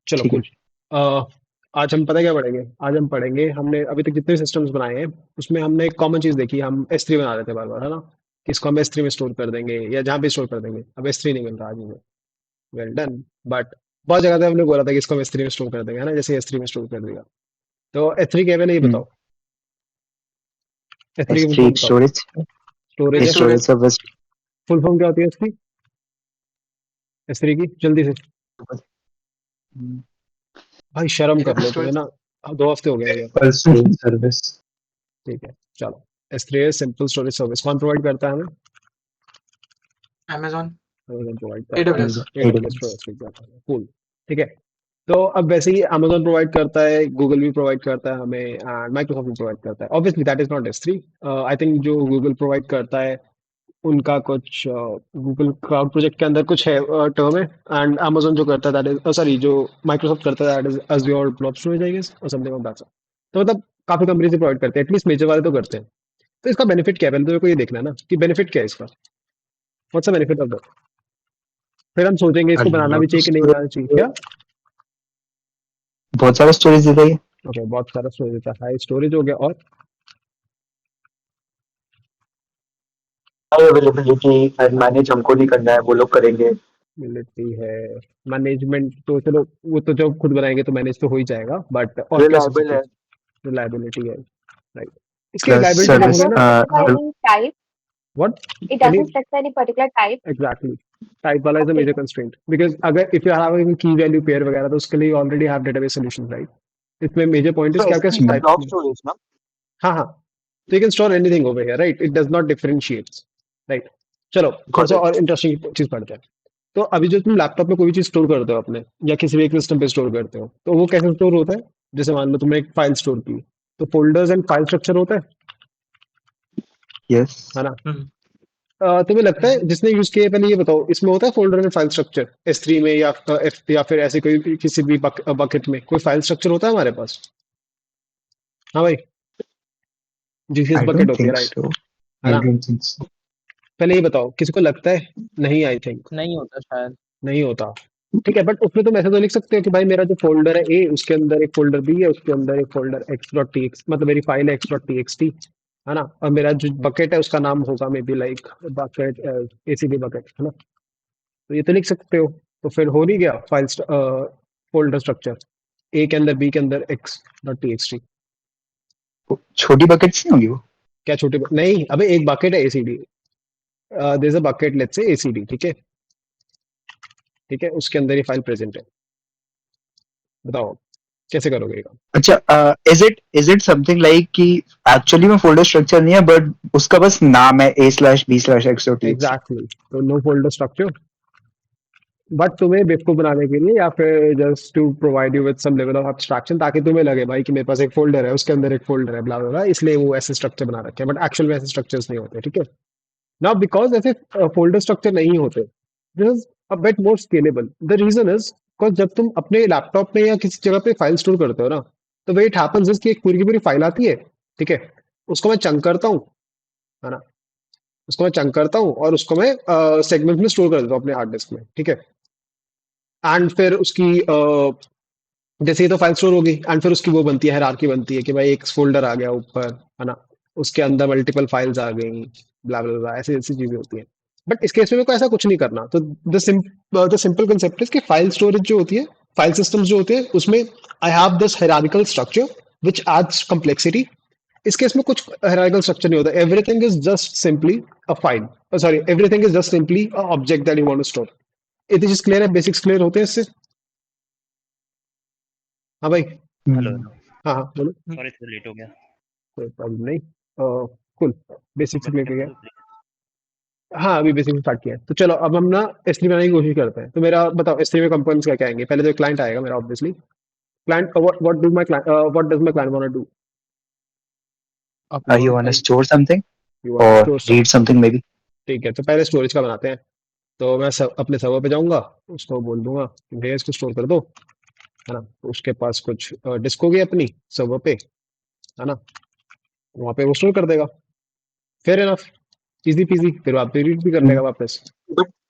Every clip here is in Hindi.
चलो ठीक कूल। है। आज हम पता है क्या पढ़ेंगे? आज हम पढ़ेंगे, हमने अभी तक जितने सिस्टम्स बनाए हैं उसमें हमने एक कॉमन चीज देखी, हम S3 बना रहे थे बार बार, है ना, कि इसको हम S3 में स्टोर कर देंगे या जहाँ भी स्टोर कर देंगे। अब S3 नहीं मिल रहा आज मुझे। Well done. बट बहुत जगह पे हमने बोला था कि इसको हम S3 में स्टोर कर देंगे, है ना, जैसे S3 में स्टोर कर दिया। तो S3 क्या है पहले ये हम्म। बताओ। S3 की फुल S3 फॉर्म एक बताओ। स्टोरेज, स्टोरेज एक है। Storage service. फुल फॉर्म क्या होती है इसकी? S3 की जल्दी से। भाई शर्म कर लो तुम्हें स्टोरेज, ना। अब 2 हफ्ते हो गए हैं ये। Simple storage service. ठीक है चलो। S3 सिंपल स्टोरेज सर्विस कौन प्रोवाइड करता है हमें? Amazon, अमेज़न प्रोवाइड करता है। AWS। AWS AWS। प्रोवाइड करता है। कूल। ठीक है। तो अब वैसे ही अमेज़न प्रोवाइड करता है, गूगल भी प्रोवाइड करता है हमें, एंड माइक्रोसॉफ्ट भी प्रोवाइड करता है। Obviously that is not S3। I think जो गूगल प्रोवाइड करता है उनका कुछ गूगल क्लाउड प्रोजेक्ट के अंदर कुछ है टर्म है। एंड अमेज़न जो करता है दैट इज सॉरी, जो माइक्रोसॉफ्ट करता है that is Azure blob storage I guess और समथिंग ऑफ दैट। तो मतलब काफी कंपनी से प्रोवाइड करते हैं, एटलीस्ट मेजर वाले तो करते हैं। तो इसका बेनिफिट क्या है? पहले तो मेरे को ये देखना है ना कि बेनिफिट क्या है इसका। What's the benefit of that? फिर हम सोचेंगे इसको बनाना भी लॉट ऑफ चाहिए कि नहीं बनाना चाहिए स्टोरेज, क्या। बहुत सारा स्टोरेज देता है। ओके, बहुत सारा स्टोरेज देता है, हाई स्टोरेज हो गया और हाई अवेलेबिलिटी एंड मैनेज हमको नहीं करना है, वो लोग करेंगे। मिलिट्री है। मैनेजमेंट तो चलो, वो तो जब खुद बनाएंगे तो मैनेज तो हो ही जाएगा, बट और क्या सोच रिलायबल सकते है। हैं? रिलायबिलिटी है। राइट। इसके प्लस रिलायबिलिटी It देखोगे सर्विस। doesn't ना। specify any type. What? It can you? doesn't specify any particular type. Exactly. Type वाला is a Okay. Major constraint, because अगर if you are having key value pair वगैरह तो उसके लिए already have database solution, right. इसमें मेजर पॉइंट इज तो क्या क्या S3 is type. Block storage ना। हाँ हाँ। तो you can store anything over here, right, it does not differentiate. Right. चलो थोड़ा गॉट सा इट। और इंटरेस्टिंग चीज पढ़ते हैं। तो अभी जो तुम लैपटॉप में कोई भी चीज स्टोर करते हो अपने, या किसी भी एक सिस्टम पे स्टोर करते हो, तो वो कैसे स्टोर होता है? जैसे मान लो तुमने एक फाइल स्टोर की, तो फोल्डर्स एंड फाइल स्ट्रक्चर होता यस। है ना। हम्म, तुम्हें लगता है जिसने यूज किया है, पहले ये बताओ, इसमें होता है folder and file structure S3 में या F या फिर ऐसे कोई किसी भी बकेट में कोई फाइल स्ट्रक्चर होता है हमारे पास? हाँ भाई। जीसीएस आई बकेट डोंट होती है, थिंक राइट, सो। है आई ना। Don't think so. पहले ये बताओ किसी को लगता है? नहीं, आई थिंक नहीं होता शायद। नहीं होता। ठीक है, बट उसमें तुम ऐसे तो लिख सकते हो कि भाई मेरा जो फोल्डर है ए, उसके अंदर एक फोल्डर बी है, उसके अंदर एक folder x dot T x, मतलब मेरी फाइल है x dot T x T, है ना, और मेरा जो बकेट है उसका नाम होगा may be like bucket ACD bucket, है ना। तो ये तो लिख सकते हो। तो फिर हो नहीं गया फाइल फोल्डर स्ट्रक्चर, ए के अंदर बी के अंदर x dot T x T. छोटी बकेट्स नहीं होगी वो? क्या छोटे नहीं, अबे एक बकेट है ACD, there is a bucket let's say ACD, ठीक है। ठीक है, उसके अंदर ये फाइल प्रेजेंट है। बताओ कैसे करोगे ये काम? अच्छा, इज इट समथिंग लाइक कि एक्चुअली में फोल्डर स्ट्रक्चर नहीं है, बट उसका बस नाम है a/b/x.txt। एग्जैक्टली। तो नो फोल्डर स्ट्रक्चर, बट तुम्हें बेवकूफ बनाने के लिए या फिर just to provide you with some level of abstraction, ताकि तुम्हें लगे भाई कि मेरे पास एक फोल्डर है, उसके अंदर एक फोल्डर है, ब्ला ब्ला ब्ला, इसलिए वो ऐसे स्ट्रक्चर बना रखे हैं, बट एक्चुअल में ऐसे स्ट्रक्चर्स नहीं होते, ठीक है। नाउ बिकॉज ऐसे फोल्डर स्ट्रक्चर नहीं होते, this is a bit more scalable. The reason is because जब तुम अपने लैपटॉप में या किसी जगह पे फाइल स्टोर करते हो ना, तो वे इट हैपेंस इज कि एक पूरी की पूरी फाइल आती है, ठीक है। उसको मैं चंक करता हूँ, है ना, उसको मैं चंक करता हूँ और उसको मैं सेगमेंट में स्टोर कर देता हूँ अपने हार्ड डिस्क में, ठीक है। एंड फिर उसकी जैसे ही तो फाइल स्टोर होगी, एंड फिर उसकी वो बनती है, हायरार्की बनती है कि भाई एक फोल्डर आ गया ऊपर, है ना, उसके अंदर मल्टीपल फाइल्स आ गई, ब्ला ब्ला ब्ला, ऐसी ऐसी चीजें होती हैं। बट इस केस में मेरे को ऐसा कुछ नहीं करना। तो द सिंपल कंसेप्ट इज कि फाइल स्टोरेज जो होती है, फाइल सिस्टम्स जो होते हैं, उसमें I have this hierarchical structure which adds complexity. इस केस में कुछ हायरार्किकल स्ट्रक्चर नहीं होता, everything is just simply a file, sorry, everything is just simply a object that you want to store. It is clear है, बेसिक्स क्लियर होते हैं इससे। हाँ भाई। Hello hello. हाँ हाँ बोलो। सॉरी थोड़ा लेट हो गया। कोई प्रॉब्लम नहीं। कुल बेसिक्स बस लेके करने गए। दो प्लीज। हाँ अभी बेसिक स्टार्ट किया है, तो चलो अब हम ना S3 बनाने की कोशिश करते हैं। तो मेरा बताओ S3 में कंपोनेंट्स क्या क्या आएंगे? पहले तो क्लाइंट आएगा मेरा, obviously. Client what does my client want to do? You upload want to file. store something you want to or store read something. something maybe? ठीक है, तो पहले स्टोरेज का बनाते हैं। तो मैं अपने सर्वर पे जाऊंगा, उसको बोल दूंगा कि भैया इसको स्टोर कर दो, है ना। तो उसके पास कुछ डिस्क होगी अपनी सर्वर पे, है ना, वहाँ पे वो स्टोर कर देगा। फेयर इनफ, इजी पीजी, फिर आप रीड भी कर लेगा वापस।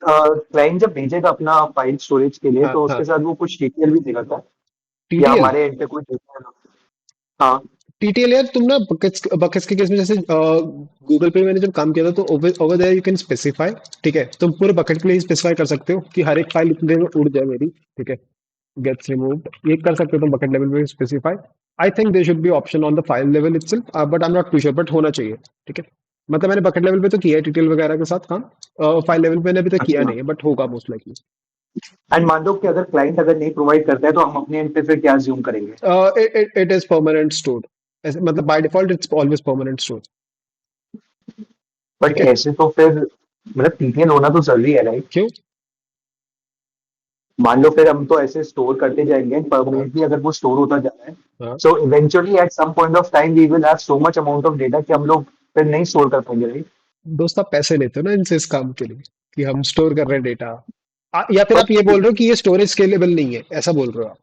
क्लाइंट जब भेजेगा अपना फाइल स्टोरेज के लिए हाँ तो हाँ उसके साथ वो कुछ टीटीएल भी देगा था या टीटीएल हमारे एंड पे कोई टीटीएल? हाँ। टीटीएल यार तुम ना बकेट्स के केस में जैसे गूगल पे मैंने जब काम किया था तो over there you can specify. ठीक है, तुम पूरे बकेट के लिए स्पेसिफाई कर सकते हो कि हर एक फाइल इतने देर में उड़ जाए मेरी। ठीक है, गेट्स रिमूव्ड ये कर सकते हो तुम बकेट लेवल पे specify. I think there should be option on the file level itself, but I am not too sure, but होना चाहिए। ठीक है, मतलब मैंने बकेट लेवल पे तो किया है टीटीएल वगैरह के साथ काम, फाइल लेवल पे मैंने अभी तक किया अच्छा। नहीं है, बट होगा मोस्ट लाइकली। एंड मान लो कि अगर क्लाइंट अगर नहीं प्रोवाइड करता है तो हम अपने एंड पे फिर क्या ज्यूम करेंगे? इट इज परमानेंट स्टोर्ड, मतलब by default it's always permanent stored. But ठीक है, ऐसे तो फिर मतलब टीटीएल होना तो जरूरी है, राइट? क्यों? मान लो फिर हम तो ऐसे स्टोर करते जाएंगे हाँ परमानेंटली अगर वो स्टोर होता जा रहा है, हाँ so eventually at some point of time we will have so much amount of data कि हम लोग फिर नहीं स्टोर कर पाएंगे, राइट? दोस्त आप पैसे लेते हो ना इनसे इस काम के लिए कि हम स्टोर कर रहे हैं डेटा, या फिर आप ये बट बोल रहे हो कि ये स्टोरेज स्केलेबल नहीं है, ऐसा बोल रहे हो आप?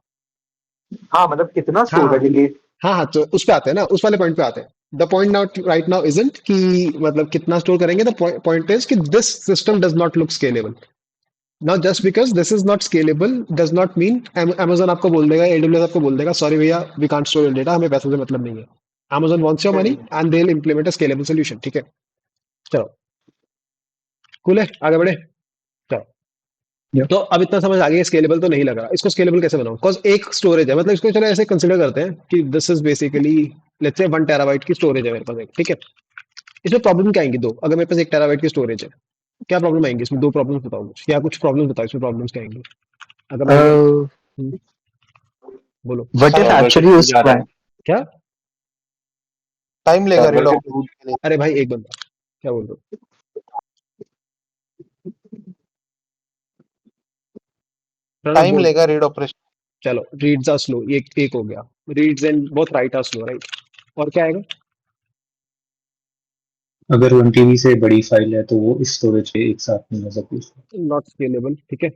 हाँ, मतलब कितना हाँ स्टोर हाँ करेंगे? हाँ हाँ, तो उस पे आते हैं ना, उस वाले पॉइंट पे आते हैं। The point now right now isn't कि मतलब कितना स्टोर करेंगे, द पॉइंट इज कि this system does not look scalable. Now just because this is not scalable does not mean Amazon आपको बोल देगा, AWS आपको बोल देगा सॉरी भैया we can't store your data, हमें पैसों से मतलब नहीं है। Amazon wants your money hmm. and they'll implement a scalable solution। ठीक है, चलो कूल है, आगे बढ़े। चलो, Yeah. तो अब इतना समझ आ गया स्केलेबल तो नहीं लग रहा, इसको स्केलेबल कैसे बनाऊं? बिकॉज एक स्टोरेज है, मतलब इसको चलो ऐसे कंसिडर करते हैं कि this is basically let's say 1 terabyte की स्टोरेज है मेरे पास एक। ठीक है, इसमें प्रॉब्लम क्या आएंगी? दो, अगर मेरे पास 1 टेराबाइट की स्टोरेज है, क्या प्रॉब्लम आएंगी इसमें? दो प्रॉब्लम्स बताओ मुझे, क्या कुछ प्रॉब्लम्स बताओ इसमें, प्रॉब्लम्स क्या आएंगी अगर मैं Uh, बोलो। what if सर्वर पे actually नहीं उस जा रहा है, क्या? टाइम लेगा सर्वर रीड पे ऑपरेशन के लिए। अरे भाई एक बंदा, क्या बोल रहे हो? प्रणव टाइम बोल। लेगा रीड ऑपरेशन। चलो रीड्स आर स्लो, ये एक हो गया। Reads and both write are slow, right? और क्या आएगा? अगर 1 TB से बड़ी फाइल है तो वो इस स्टोरेज पे एक साथ नहीं हो सकती। Not scalable. ठीक है,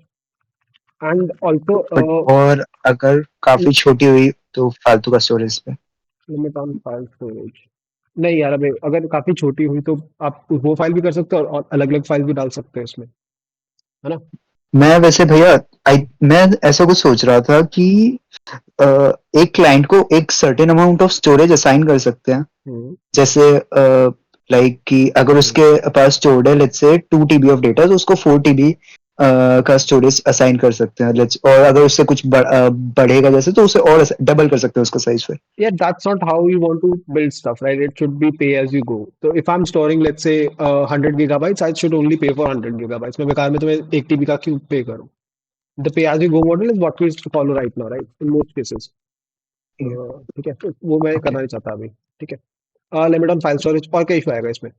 एंड ऑल्सो बट और अगर काफी छोटी हुई तो फालतू का स्टोरेज पे। Limit on file storage. नहीं यार, अबे अगर काफी छोटी हुई तो आप वो फाइल भी कर सकते हो और अलग अलग फाइल भी डाल सकते हो इसमें, है ना? मैं वैसे भैया मैं ऐसा कुछ सोच रहा था कि अ, एक क्लाइंट को एक certain amount of storage assign कर सकते हैं। हम्म जैसे लाइक कि अगर हम्म उसके पास स्टोर्ड है let's say 2 TB of data तो उसको 4 TB का स्टोरेज असाइन कर सकते हैं। लेट्स और अगर उससे कुछ बढ़ेगा जैसे तो उसे और डबल कर सकते हैं उसका साइज फिर। Yeah, that's not how you want to build stuff, right? It should be pay as you go. So if I'm storing, let's say, 100 gigabytes, I should only pay for 100 gigabytes. मैं बेकार में तुम्हें 1 TB का क्यों पे करूँ? The pay as you go model is what we follow right now, right? In most cases. ठीक है, तो वो मैं ओके। करना नहीं चाहता अभी। ठीक है, लिमिट ऑन फाइल स्टोरेज, और क्या इशू आएगा इसमें?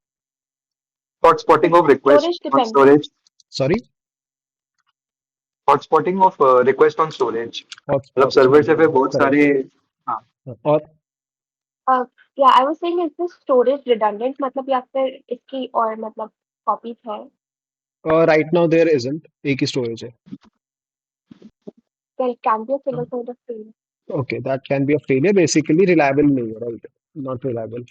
Hotspotting of request storage on dependent. Storage, sorry, hotspotting of request on storage, मतलब हॉटस्पॉट सर्वर से फिर बहुत करेक्ट। सारे। हाँ। और Yeah, I was saying is this storage redundant मतलब या फिर इसकी और मतलब copies है? राइट नाउ देयर इजंट, एक ही स्टोरेज है। There can be a single point of failure. Okay, that can be a failure, basically reliable नहीं है, right? Not reliable,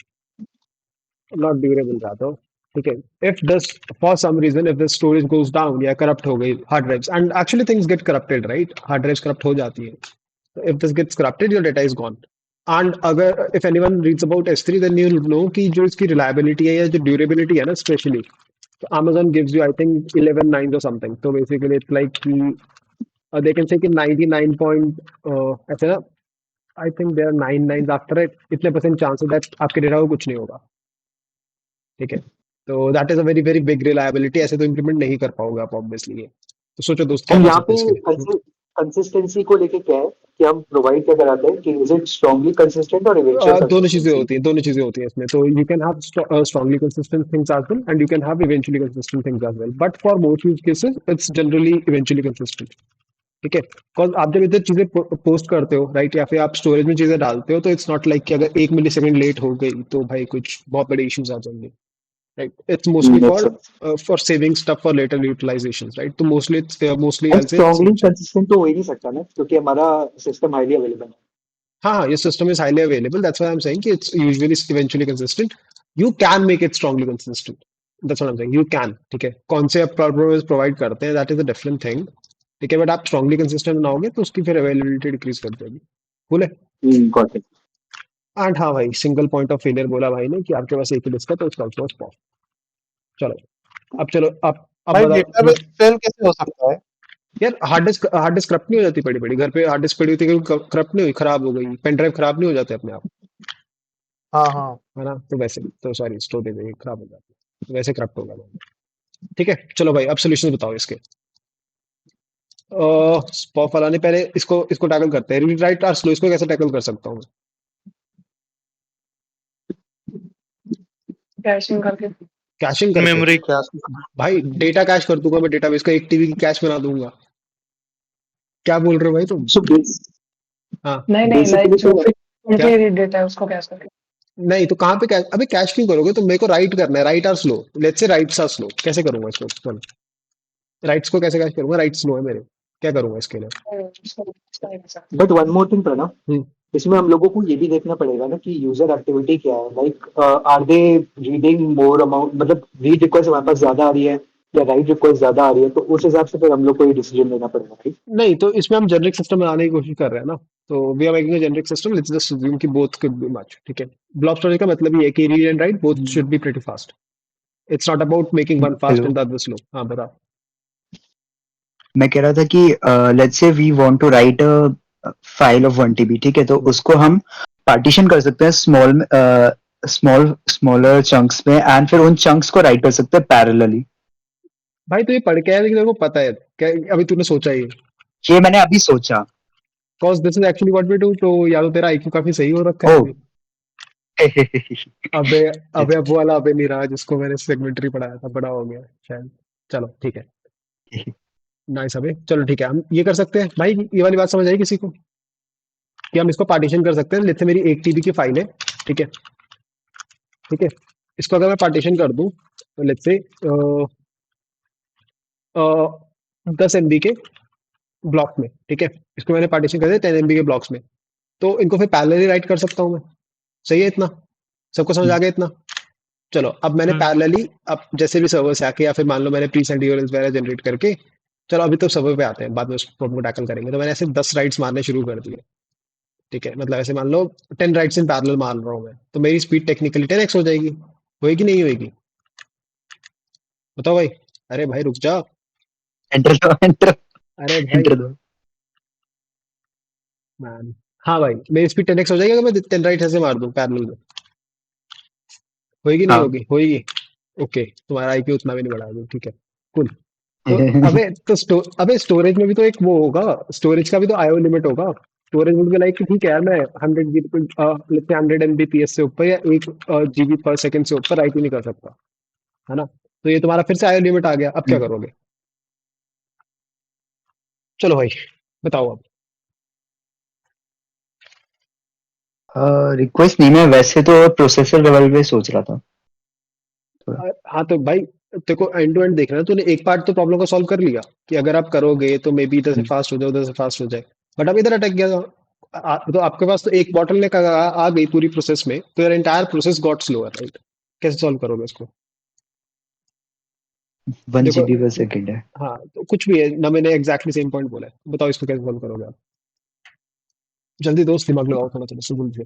not durable rather। ठीक है, if this for some reason if this storage goes down या करप्ट हो गई hard drives, and actually things get corrupted, right? Hard drives corrupt हो जाती है। If this gets corrupted your data is gone. And अगर if anyone reads about S3 then you will know कि जो इसकी रिलायबिलिटी है या जो ड्यूरेबिलिटी है ना स्पेशली, तो Amazon gives you I think 11 nines or something, तो बेसिकली इट्स लाइक कि they can say कि 99 point ऐसे ना, I think there 9 nines after it, इतने परसेंट चांस है दैट आपके डेटा को कुछ नहीं होगा। ठीक है, तो that is a very very big reliability, ऐसे तो इम्प्लीमेंट नहीं कर पाओगे आप ऑब्वियसली ये। तो सोचो दोस्त क्या एंड कर यहाँ सकते हैं इसके लिए। पे कंसिस्टेंसी को लेके क्या है कि हम प्रोवाइड क्या कराते हैं कि इज इट स्ट्रांगली कंसिस्टेंट और इवेंचुअल दोनों चीजें कंसिस्टेंसी? होती हैं, दोनों चीजें होती हैं इसमें, तो you can have strongly consistent things as well and you can have eventually consistent things as well, but for most use cases it's generally eventually consistent. ठीक है, बिकॉज आप जब इधर चीजें पोस्ट करते हो, राइट, या फिर आप स्टोरेज में चीजें डालते हो, तो इट्स नॉट लाइक कि अगर 1 मिली सेकंड लेट हो गई तो भाई कुछ बहुत बड़े इश्यूज आ जाएंगे, right? It's mostly for saving stuff for later utilization, right? तो mostly mostly and I say strongly consistent तो हो ही नहीं सकता ना, क्योंकि हमारा सिस्टम हाईली अवेलेबल है। हाँ हाँ, ये system is highly available, that's why I am saying कि it's usually eventually consistent. You can make it strongly consistent, that's what I am saying, you can, ठीक है, कौन से आप परफॉर्मेंस प्रोवाइड करते हैं that is a different thing, ठीक है, बट आप स्ट्रांगली कंसिस्टेंट बनाओगे तो उसकी फिर अवेलेबिलिटी डिक्रीज कर देगी। कूल है। Got it. एंड हाँ भाई, सिंगल पॉइंट ऑफ फेलियर बोला भाई ने कि आपके पास एक ही डिस्क है तो उसका आउटसोर्स पॉप। चलो अब चलो अब भाई बताओ। डेटाबेस फेल कैसे हो सकता है? यार हार्ड डिस्क करप्ट नहीं हो जाती पड़ी पड़ी, घर पे हार्ड डिस्क पड़ी होती है, करप्ट नहीं हुई, खराब हो गई, पेन ड्राइव खराब नहीं हो जाते अपने आप, हाँ हाँ। है ना, तो वैसे तो सॉरी स्टोरेज खराब हो जाती है, वैसे करप्ट होगा। ठीक है, चलो भाई अब सोल्यूशन बताओ इसके। पॉप वाला ने पहले इसको इसको टैकल करते हैं, रीड राइट आर स्लो, इसको कैसे टैकल कर सकता हूँ मैं? कैशिंग करके। कैशिंग करके मेमोरी क्या? भाई, डेटा कैश कर दूंगा मैं, डेटाबेस का 1 TB की कैश बना दूंगा। क्या बोल रहे हो भाई तुम? सो हाँ, नहीं नहीं, लाइक बेसिकली जो तो क्या? फ्रिक्वेंटली रीड डेटा है उसको कैश करके। नहीं तो कहाँ पे कैश, अबे कैश क्यों करोगे तो मेरे को राइट करना है, write are slow, let's say writes are slow, कैसे करूंगा इसको? राइट्स को कैसे कैश करूंगा, राइट स्लो है मेरे, क्या करूंगा इसके लिए? उसको कैश नहीं कर सकते। But one more thing Pranav, hmm, इसमें हम लोगों को ये भी देखना पड़ेगा ना कि यूजर एक्टिविटी क्या है, like are they reading more amount, मतलब रीड रिक्वेस्ट हमारे पास ज्यादा आ रही है या राइट रिक्वेस्ट ज्यादा आ रही है, तो उस हिसाब से फिर हम लोग को ये डिसीजन लेना पड़ेगा, राइट? नहीं तो इसमें हम जेनरिक सिस्टम बनाने की कोशिश कर रहे हैं ना, तो we are making a generic system, let's just assume कि बोथ कुड बी मच, ठीक है। ब्लॉब स्टोरेज का मतलब ये है कि read and write both should be pretty fast, it's not about making one fast hello, and the other slow. हाँ बता। मैं कह रहा था कि let's say we want to write a file of 1 TB, ठीक है, तो हम्म। उसको हम पार्टीशन कर सकते हैं स्मॉलर चंक्स में, एंड फिर उन चंक्स को राइट कर सकते हैं पैरेलली। भाई तो ये पढ़ के आया लेकिन तेरे को पता है क्या, अभी तूने सोचा ही? ये मैंने अभी सोचा। Because this is actually what we do, तो या तो तेरा आईक्यू काफी सही हो रखा है ओह। अभी। अबे अबे अब वो वाला अबे नहीं रहा जिसको मैंने सेगमेंटरी पढ़ाया था, बड़ा हो गया शायद। चलो ठीक है, नाइस अबे, चलो ठीक है, हम ये कर सकते हैं भाई, ये वाली बात समझ आई किसी को कि हम इसको पार्टीशन कर सकते हैं, लेट्स से मेरी 1 TB की फाइल है, ठीक है, ठीक है, इसको अगर मैं पार्टीशन कर दूं तो लेट्स से 10 MB के ब्लॉक में, ठीक है, इसको मैंने पार्टीशन कर दिया 10 MB के ब्लॉक्स में, तो इनको फिर पैरेलली राइट कर सकता हूँ मैं। सही है इतना? सबको समझ आ गया इतना? चलो अब मैंने पैरेलली, अब जैसे भी सर्वर से आके या फिर मान लो मैंने प्री सेंड यूआरएल्स वगैरह जनरेट करके, चलो अभी तो सर्वर पे आते हैं, बाद में उस प्रॉब्लम को टैकल करेंगे, तो मैंने ऐसे 10 राइट्स मारने शुरू कर दिए, ठीक है, मतलब ऐसे मान लो 10 राइट्स इन पैरेलल मार रहा हूँ मैं, तो मेरी स्पीड टेक्निकली 10x हो जाएगी, होएगी नहीं होएगी? बताओ भाई। अरे भाई रुक जा। एंटर दो, एंटर, अरे भाई एंटर दो। मैन, हाँ भाई मेरी स्पीड 10x हो जाएगी अगर मैं 10 राइट ऐसे मार दूं पैरेलल में, होएगी नहीं हाँ। होगी? होएगी। ओके, तुम्हारा आईक्यू उतना भी नहीं बढ़ा दूं, ठीक है, कुल। तो अबे तो अबे स्टोरेज में भी तो एक वो होगा, स्टोरेज का भी तो आईओ लिमिट होगा। स्टोरेज वुड बी लाइक कि ठीक है यार, मैं 100 GB लेट्स से 100 MBps से ऊपर या 1 GB पर सेकंड से ऊपर राइट ही नहीं कर सकता, है ना, तो ये तुम्हारा फिर से आईओ लिमिट आ गया, अब क्या करोगे? चलो भाई बताओ अब। रिक्वेस्ट नहीं, मैं वैसे तो प्रोसेसर लेवल पे सोच रहा था थोड़ा। हाँ तो भाई देखो, एंड टू एंड देख रहे हैं, तूने एक पार्ट तो प्रॉब्लम को सॉल्व कर लिया कि अगर आप करोगे तो मे बी इधर से फास्ट हो जाए उधर से फास्ट हो जाए, बट अब इधर अटक गया तो आपके पास तो एक बॉटल आ गई पूरी प्रोसेस में, तो यार entire process got slower, right? कैसे सॉल्व करोगे इसको? 1 देखो, GB पर सेकंड है। हाँ तो कुछ भी है ना, मैंने एग्जैक्टली सेम पॉइंट बोला है, बताओ इसको कैसे सॉल्व करोगे आप? जल्दी दोस्त, दिमाग लगाओ थोड़ा थोड़ा सुबह से।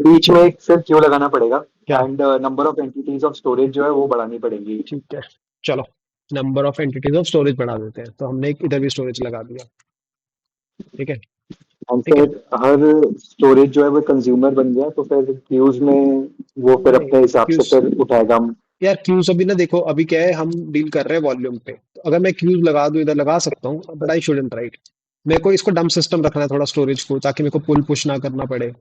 बीच में एक फिर क्यों लगाना पड़ेगा, क्या? And number of entities of storage जो है वो बढ़ानी पड़ेगी। ठीक है, चलो number of entities of storage बढ़ा देते हैं, तो हमने इधर भी स्टोरेज लगा दिया, ठीक है, एंड ठीक है। फिर हर स्टोरेज जो है वो कंज्यूमर बन गया, तो फिर क्यूज में वो फिर नहीं, अपने हिसाब से क्यूज, फिर उठाएगा हम। यार क्यूज अभी ना देखो, अभी क्या है, हम डील कर रहे हैं वॉल्यूम पे, तो अगर मैं क्यूज लगा दूं इधर लगा सकता हूँ, बट आई शुडंट, राइट? मेरे को इसको डंप सिस्टम रखना है थोड़ा स्टोरेज को, ताकि मेरे को पुल पुश ना करना पड़े।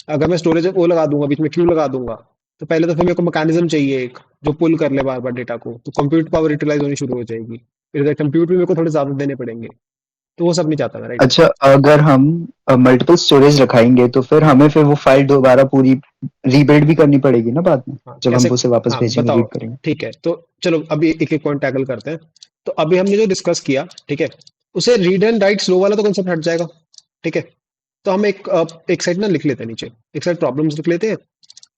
अगर मैं स्टोरेज वो लगा दूंगा बीच में क्यू लगा दूंगा, तो पहले तो फिर मेरे को मैकेनिज्म चाहिए एक जो पुल कर ले बार बार डेटा को, तो कंप्यूट पावर यूटिलाइज होनी शुरू हो जाएगी, फिर कंप्यूट भी मेरे को थोड़े ज्यादा देने पड़ेंगे, तो वो सब नहीं चाहता मैं, राइट? अच्छा, अगर हम मल्टीपल स्टोरेज रखाएंगे तो फिर हमें फिर वो फाइल दोबारा पूरी रीबिल्ड भी करनी पड़ेगी ना बाद में, हाँ जब कैसे? हम उसे वापस हाँ भेजेंगे, बताओ। रीड करेंगे। ठीक है, तो चलो अभी एक एक पॉइंट टैकल करते हैं। तो अभी हमने जो डिस्कस किया, ठीक है, उसे रीड एंड राइट स्लो वाला तो कंसेप्ट हट जाएगा, ठीक है, तो हम एक साइड ना लिख लेते हैं नीचे, एक साइड प्रॉब्लम्स लिख लेते हैं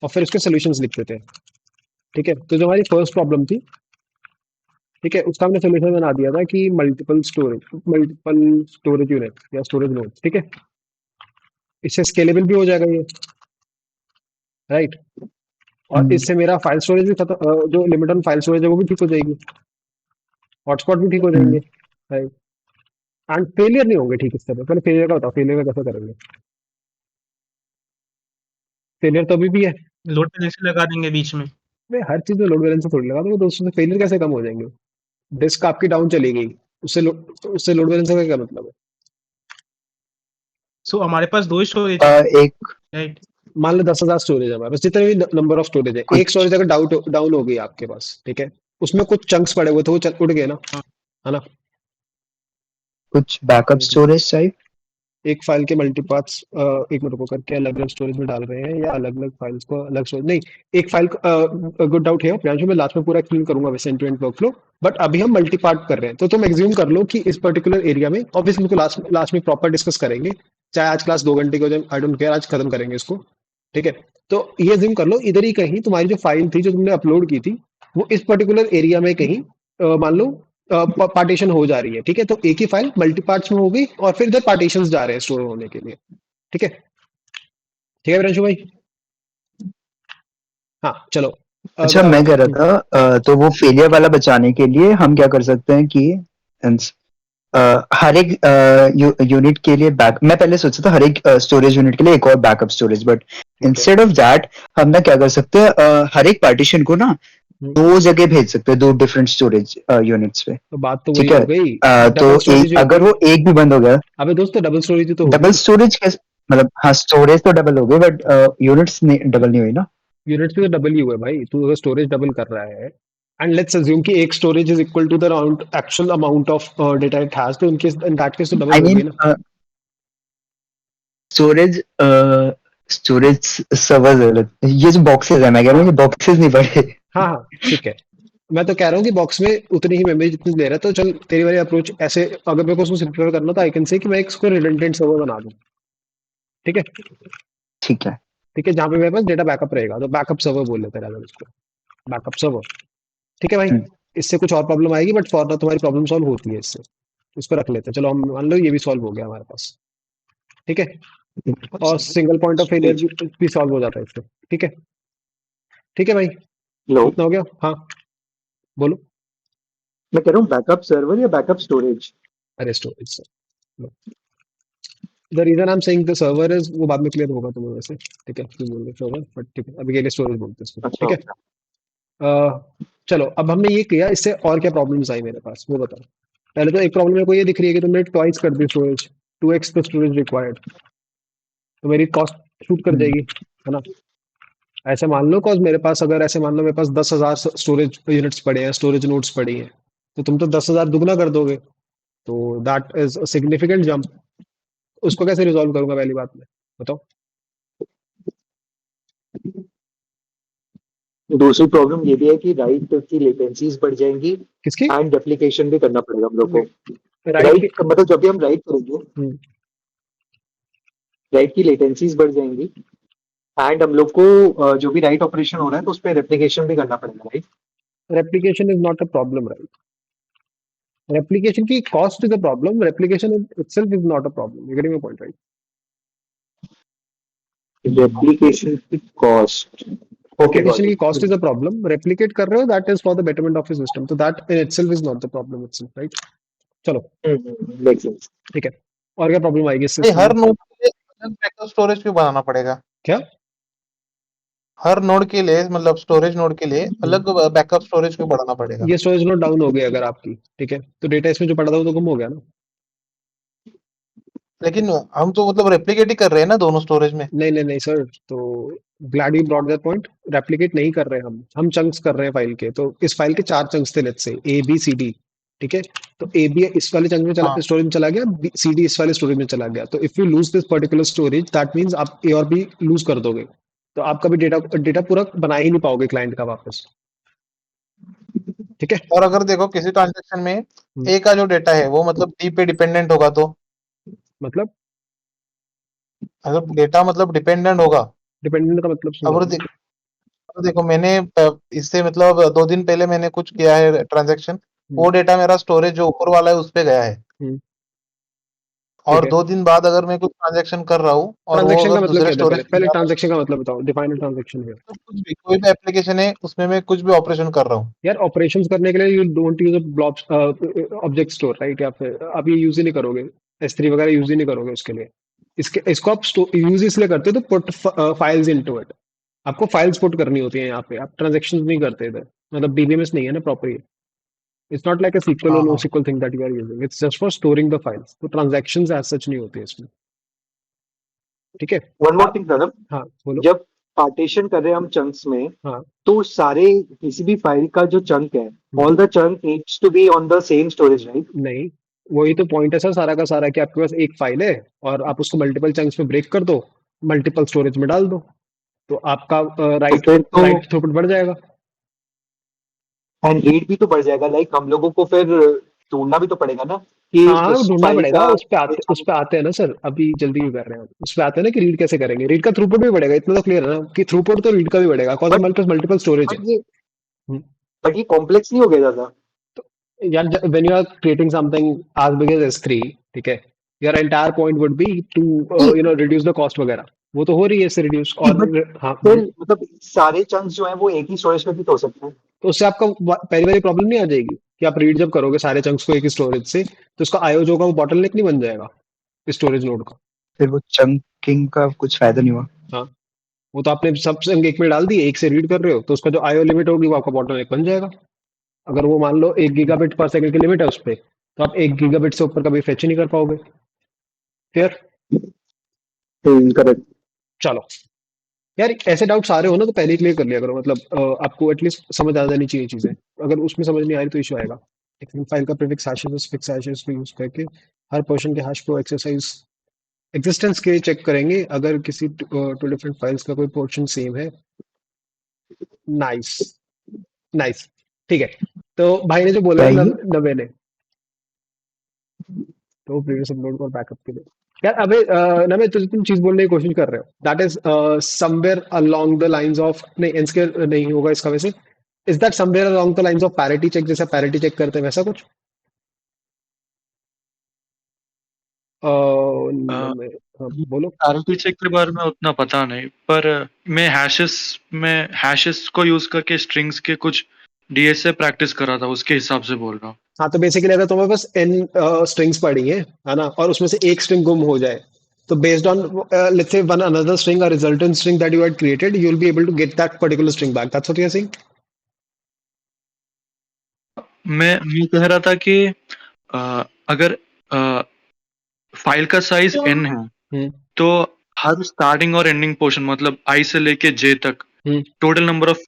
और फिर उसके सॉल्यूशंस लिख लेते हैं, ठीक है, तो जो हमारी फर्स्ट प्रॉब्लम थी, ठीक है, उसका हमने सोल्यूशन बना दिया था कि मल्टीपल स्टोरेज यूनिट या स्टोरेज नोड, ठीक है, इससे स्केलेबल भी हो जाएगा ये, राइट। और इससे मेरा फाइल स्टोरेज भी खत्म, जो लिमिट ऑन फाइल स्टोरेज है वो भी ठीक हो जाएगी, हॉटस्पॉट भी ठीक हो जाएंगे, राइट। एंड फेलियर नहीं होंगे, ठीक। इस तरह पहले फेलियर का बताओ, फेलियर का कैसे करेंगे? फेलियर तो अभी भी है लोड बैलेंसर लगा देंगे बीच में। भाई, हर चीज में लोड बैलेंसर थोड़ी लगा दोगे तो उससे फेलियर कैसे कम हो जाएंगे? डिस्क आपकी डाउन चली गई, उससे लोड बैलेंसर का क्या मतलब है? सो हमारे पास 2 स्टोरेज है, एक राइट? मान लो 10,000 स्टोरेज है हमारे पास, जितने भी नंबर ऑफ स्टोरेज है, एक कुछ स्टोरेज अगर डाउन हो गई आपके पास, ठीक है, उसमें कुछ चंक्स पड़े हुए थे, वो उड़ गए ना, हाँ। है ना? कुछ बैकअप स्टोरेज टाइप एक फाइल के मल्टीपाथ्स एक मिनट को करके अलग अलग स्टोरेज में डाल रहे हैं, या अलग अलग फाइल्स को अलग स्टोरेज नहीं, एक फाइल, गुड डाउट है प्रियांशु, मैं लास्ट में पूरा एक्सप्लेन करूंगा वैसे end to end workflow, but अभी हम मल्टी पार्ट कर रहे हैं, तो तुम एग्ज्यूम कर लो कि इस पर्टिकुलर एरिया में, ऑब्वियसली इसको लास्ट में प्रॉपर डिस्कस करेंगे, चाहे आज क्लास 2 घंटे की हो जाए, आई डोंट केयर, आज खत्म करेंगे इसको, ठीक है। तो ये एज्यूम कर लो इधर ही कहीं तुम्हारी जो फाइल थी जो तुमने अपलोड की थी, वो इस पर्टिकुलर एरिया में कहीं मान लो पार्टीशन हो जा रही है, ठीक है, तो एक ही फाइल मल्टी पार्ट्स में हो गई और फिर इधर पार्टीशन जा रहे हैं स्टोर होने के लिए, ठीक है, ठीक है प्रियांशु भाई? हाँ चलो। अच्छा बताओ। मैं कह रहा था तो वो फेलियर वाला बचाने के लिए हम क्या कर सकते हैं कि hence, हर एक यूनिट के लिए बैक मैं पहले सोचा था हर एक स्टोरेज यूनिट के लिए एक और backup storage but instead of that हम ना क्या कर सकते हैं हर एक पार्टीशन को ना दो जगह भेज सकते हैं दो डिफरेंट स्टोरेज यूनिट्स पे तो बात तो वही ठीक है हो गई, तो डबल स्टोरेज हो अगर गई। वो एक भी बंद हो गया अबे दोस्त, डबल स्टोरेज तो डबल होगी। स्टोरेज कैसे मतलब हाँ स्टोरेज तो डबल हो गई बट यूनिट्स डबल नहीं हुई ना यूनिट्स भी तो डबल ही हुआ है भाई, तू अगर स्टोरेज डबल कर रहा है, एंड लेट्स अज्यूम कि एक storage is equal to the actual amount of data it has, तो इन दैट केस तो डबल आई हो मीन गई ना। स्टोरेज स्टोरेज सर्वर ये जो बॉक्सेस है मैं कह रहा हूँ ये बॉक्सेस नहीं पड़े हाँ हाँ ठीक है, मैं तो कह रहा हूँ कि बॉक्स में उतनी ही मेमोरी जितनी ले रहा है, तो चल तेरी वाली अप्रोच ऐसे, अगर मेरे को उसको सिंपलीफाई करना तो आई कैन से कि मैं इसको रिडंडेंट सर्वर बना दूं, ठीक है, ठीक है ठीक है, जहाँ पे मेरे पास डेटा बैकअप रहेगा, तो बैकअप सर्वर बोल लेते हैं इसको, बैकअप सर्वर, ठीक है भाई। हम्म, इससे कुछ और प्रॉब्लम आएगी, बट फॉर ना तुम्हारी प्रॉब्लम सॉल्व होती है इससे, इसको रख लेते हैं, चलो हम मान लो ये भी सॉल्व हो गया हमारे पास, ठीक है, और सिंगल पॉइंट ऑफ फेलियर भी सॉल्व हो जाता है इससे, ठीक है, ठीक है भाई, लो इतना हो गया। हाँ बोलो। मैं कह रहा हूँ बैकअप सर्वर या बैकअप स्टोरेज। अरे storage, the reason I am saying the server is, वो बाद में क्लियर होगा तुम्हें वैसे, ठीक है, क्यों बोल रहे सर्वर, बट ठीक है, अभी के लिए स्टोरेज बोलते हैं इसको, अच्छा ठीक है। चलो अब हमने ये किया, इससे और क्या प्रॉब्लम्स आई मेरे पास वो बताओ। पहले तो एक प्रॉब्लम मेरे को ये दिख रही है कि तुमने ट्वाइस कर दी storage, 2x the storage required, तो मेरी कॉस्ट शूट कर जाएगी, है ना? ऐसे मान लो, कॉज मेरे पास, अगर ऐसे मान लो मेरे पास 10,000 स्टोरेज यूनिट्स पड़े हैं, स्टोरेज नोड्स पड़ी हैं, तो तुम तो 10,000 दुगना कर दोगे, तो that is a significant jump. उसको कैसे रिजॉल्व करूंगा पहली बात में, बताओ। दूसरी प्रॉब्लम ये भी है कि राइट की लेटेंसीज बढ़ जाएंगी किसकी? एंड रेप्लिकेशन भी करना पड़ेगा हम लोग को। राइट की। राइट मतलब जब भी हम राइट करेंगे हम्म, राइट की लेटेंसीज बढ़ जाएंगी एंड हम लोग को जो भी राइट ऑपरेशन हो रहा है तो उस पर रेप्लिकेशन भी करना पड़ेगा, right? Replication is not a problem, right? Replication की cost is a problem, replication itself is not a problem, you getting my point, right? Replication की कॉस्ट, ओके रेप्लिकेशन गॉट की cost is it. A problem, replicate कर रहे हो that is for the betterment of your system, तो that in itself is not the problem itself, right? चलो मेक सेंस। ठीक है, और क्या प्रॉब्लम आएगी इस नहीं, सिस्टम हर में? नोड के लिए अलग बैकअप स्टोरेज क्यों बनाना पड़ेगा? क्या? हर नोड के लिए मतलब स्टोरेज नोड के लिए अलग बैकअप स्टोरेज क्यों बढ़ाना पड़ेगा? ये स्टोरेज नोड डाउन हो गई अगर आपकी, ठीक है, तो डेटा इसमें जो पड़ा था वो तो गुम हो गया ना। लेकिन हम तो मतलब रेप्लिकेट ही कर रहे हैं ना दोनों स्टोरेज में। नहीं नहीं नहीं सर, तो glad you brought that point, replicate नहीं कर रहे हम चंक्स कर रहे हैं फाइल के, तो इस फाइल के 4 चंक्स थे, let's say A B C D, ठीक है, तो ए बी इस वाले चंक में चला, हाँ, स्टोरेज में चला गया, सी डी इस वाले स्टोरेज में चला गया, तो if you lose this particular storage that means आप ए और बी लूज कर दोगे, तो आपका भी डेटा डेटा पूरा बना ही नहीं पाओगे क्लाइंट का वापस, ठीक है। और अगर देखो किसी ट्रांजेक्शन में ए का जो डेटा है वो मतलब डी पे डिपेंडेंट होगा तो मतलब मतलब डेटा मतलब डिपेंडेंट होगा। डिपेंडेंट का मतलब अब समझाओ। देख तो देखो मैंने इससे मतलब 2 दिन पहले मैंने कुछ किया है ट्रांजैक्शन, वो डेटा मेरा स्टोरेज जो ऊपर वाला है उस पे गया है, ठीक और है। 2 दिन बाद अगर मैं कुछ ट्रांजैक्शन कर रहा हूँ और वो ट्रांजैक्शन का अगर मतलब दूसरे क्या था? स्टोरेज पहले पे पहले जा रहा है, ट्रांजैक्शन का मतलब बताओ, डिफाइन ट्रांजैक्शन है। तो कुछ भी कोई भी एप्लीकेशन है उसमें मैं कुछ भी ऑपरेशन कर रहा हूँ। यार ऑपरेशंस करने के लिए you don't use a blob object store, right? या फिर आप ये यूज ही नहीं करोगे, S3 वगैरह यूज ही नहीं करोगे उसके लिए। इसको आप यूज इसलिए करते हो तो पुट फाइल्स इनटू इट। आपको फाइल्स पुट करनी होती है यहाँ पे, आप ट्रांजेक्शन नहीं करते इधर। मतलब डीबीएमएस नहीं है ना प्रॉपर ये। It's not like a SQL और हाँ नो हाँ SQL thing that you are using, it's just for storing the files. तो ट्रांजेक्शन एज सच नहीं होते इसमें। ठीक है। वन मोर आप थिंग प्रणब, हाँ बोलो। जब पार्टीशन कर रहे हैं हम चंक्स में, हाँ। तो सारे किसी भी फाइल का जो चंक है, hmm, all the chunk needs to be on the same storage, right? नहीं, वही तो पॉइंट है सर सारा का सारा, कि आपके पास एक फाइल है और आप उसको मल्टीपल चंक्स में ब्रेक कर दो, मल्टीपल स्टोरेज में डाल दो, तो आपका तो राइट फिर तो राइट थ्रूपुट बढ़ जाएगा। एंड रीड भी तो बढ़ जाएगा। लाइक हम लोगों को फिर ढूंढना भी तो पड़ेगा ना कि हाँ उस ढूंढना फाइल पड़ेगा, का उस पे आते हैं ना सर, अभी जल्दी क्यों कर रहे हैं आप? उस पे आते हैं ना कि रीड कैसे करेंगे। रीड का थ्रूपुट भी बढ़ेगा, इतना तो क्लियर है ना कि थ्रूपुट तो रीड का भी बढ़ेगा, कौन बट हमारे पास मल्टीपल स्टोरेज है। बट ये हम्म, बट ये कॉम्प्लेक्स नहीं हो गया ज्यादा? यार when you are creating something as big as S3, ठीक है, your entire point would be to नहीं रिड्यूस द कॉस्ट वगैरह। वो तो हो रही है इससे रिड्यूस। नहीं, और बट हाँ फिर मतलब सारे चंक्स जो है वो एक ही स्टोरेज में भी तो हो सकते हैं। तो उससे आपका पहली बारी प्रॉब्लम नहीं आ जाएगी कि आप रीड जब करोगे सारे चंक्स को एक ही स्टोरेज से, तो उसका आईओ जो होगा वो बॉटलनेक नहीं बन जाएगा स्टोरेज नोड का। फिर वो चंकिंग का कुछ फायदा नहीं हुआ। हाँ, वो तो आपने सब संग एक में डाल दिए, एक से रीड कर रहे हो, तो उसका जो आईओ लिमिट होगी वो आपका बॉटलनेक बन जाएगा। अगर वो मान लो 1 गीगाबिट पर सेकंड की लिमिट है उस पे, तो आप 1 गीगाबिट से ऊपर कभी फेच ही नहीं कर पाओगे। फिर करेक्ट। चलो, यार ऐसे डाउट्स आ रहे हो ना तो पहले ही क्लियर कर लिया करो, मतलब आपको एटलीस्ट समझ आ जानी चाहिए चीजें। अगर उसमें समझ नहीं आ रही तो इशू आएगा। एक फाइल का प्रीफिक्स हैशेस फिक्स हैशेस को यूज करके हर पोर्शन के हैश को एक्सरसाइज एग्जिस्टेंस के चेक करेंगे अगर किसी टू डिफरेंट फाइल्स का कोई पोर्शन सेम है। Nice, nice. ठीक है। तो भाई ने जो बोला क्या है ये? नवे ने, तो प्रीवियस अपलोड और बैकअप के लिए, यार अबे नवे तुम चीज बोलने की कोशिश कर रहे हो, that is somewhere along the lines of, नहीं एंड नहीं होगा इसका वैसे। Is that somewhere along the lines of parity check, जैसे पैरिटी चेक करते हैं वैसा कुछ? हाँ, बोलो। पैरिटी चेक के बारे में उतना पता नहीं, पर मैं हैशेस को यूज करके स्ट्रिंग्स के कुछ डीएसए प्रैक्टिस कर रहा था, उसके हिसाब से बोल रहा हूँ। हाँ तो बेसिकली अगर तुम्हें बस n स्ट्रिंग्स पड़ी है ना, और उसमें से एक स्ट्रिंग गुम हो जाए, तो based on let's say one another string और resultant string that you had created, you will be able to get that particular string back, that's what you are saying. मैं कह रहा था कि अगर फाइल का साइज n है, हम्म तो हर स्टार्टिंग और एंडिंग पोर्शन मतलब i से लेके j तक hmm total number of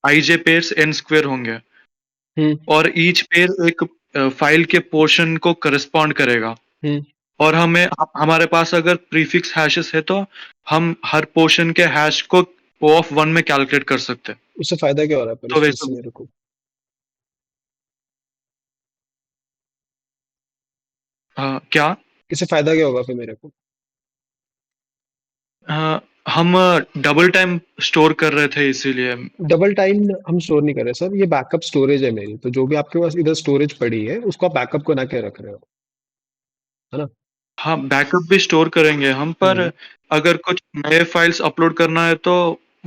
ij pairs n square होंगे, हम्म और ईच पेयर एक फाइल के पोर्शन को करस्पॉन्ड करेगा। हम्म और हमारे पास अगर प्रीफिक्स हैशेस है तो हम हर पोर्शन के हैश को O ऑफ 1 में कैलकुलेट कर सकते हैं। उससे फायदा क्या हो रहा है पर तो इस चीज से वैसे मेरे को? क्या इससे फायदा क्या होगा फिर मेरे को? हम डबल टाइम स्टोर कर रहे थे इसीलिए। डबल टाइम हम स्टोर नहीं कर रहे सर, ये बैकअप स्टोरेज है मेरी, तो जो भी आपके पास इधर स्टोरेज पड़ी है उसको आप बैकअप को ना क्या रख रहे हो, है ना? हाँ, बैकअप भी स्टोर करेंगे हम, पर हम्म अगर कुछ नए फाइल्स अपलोड करना है तो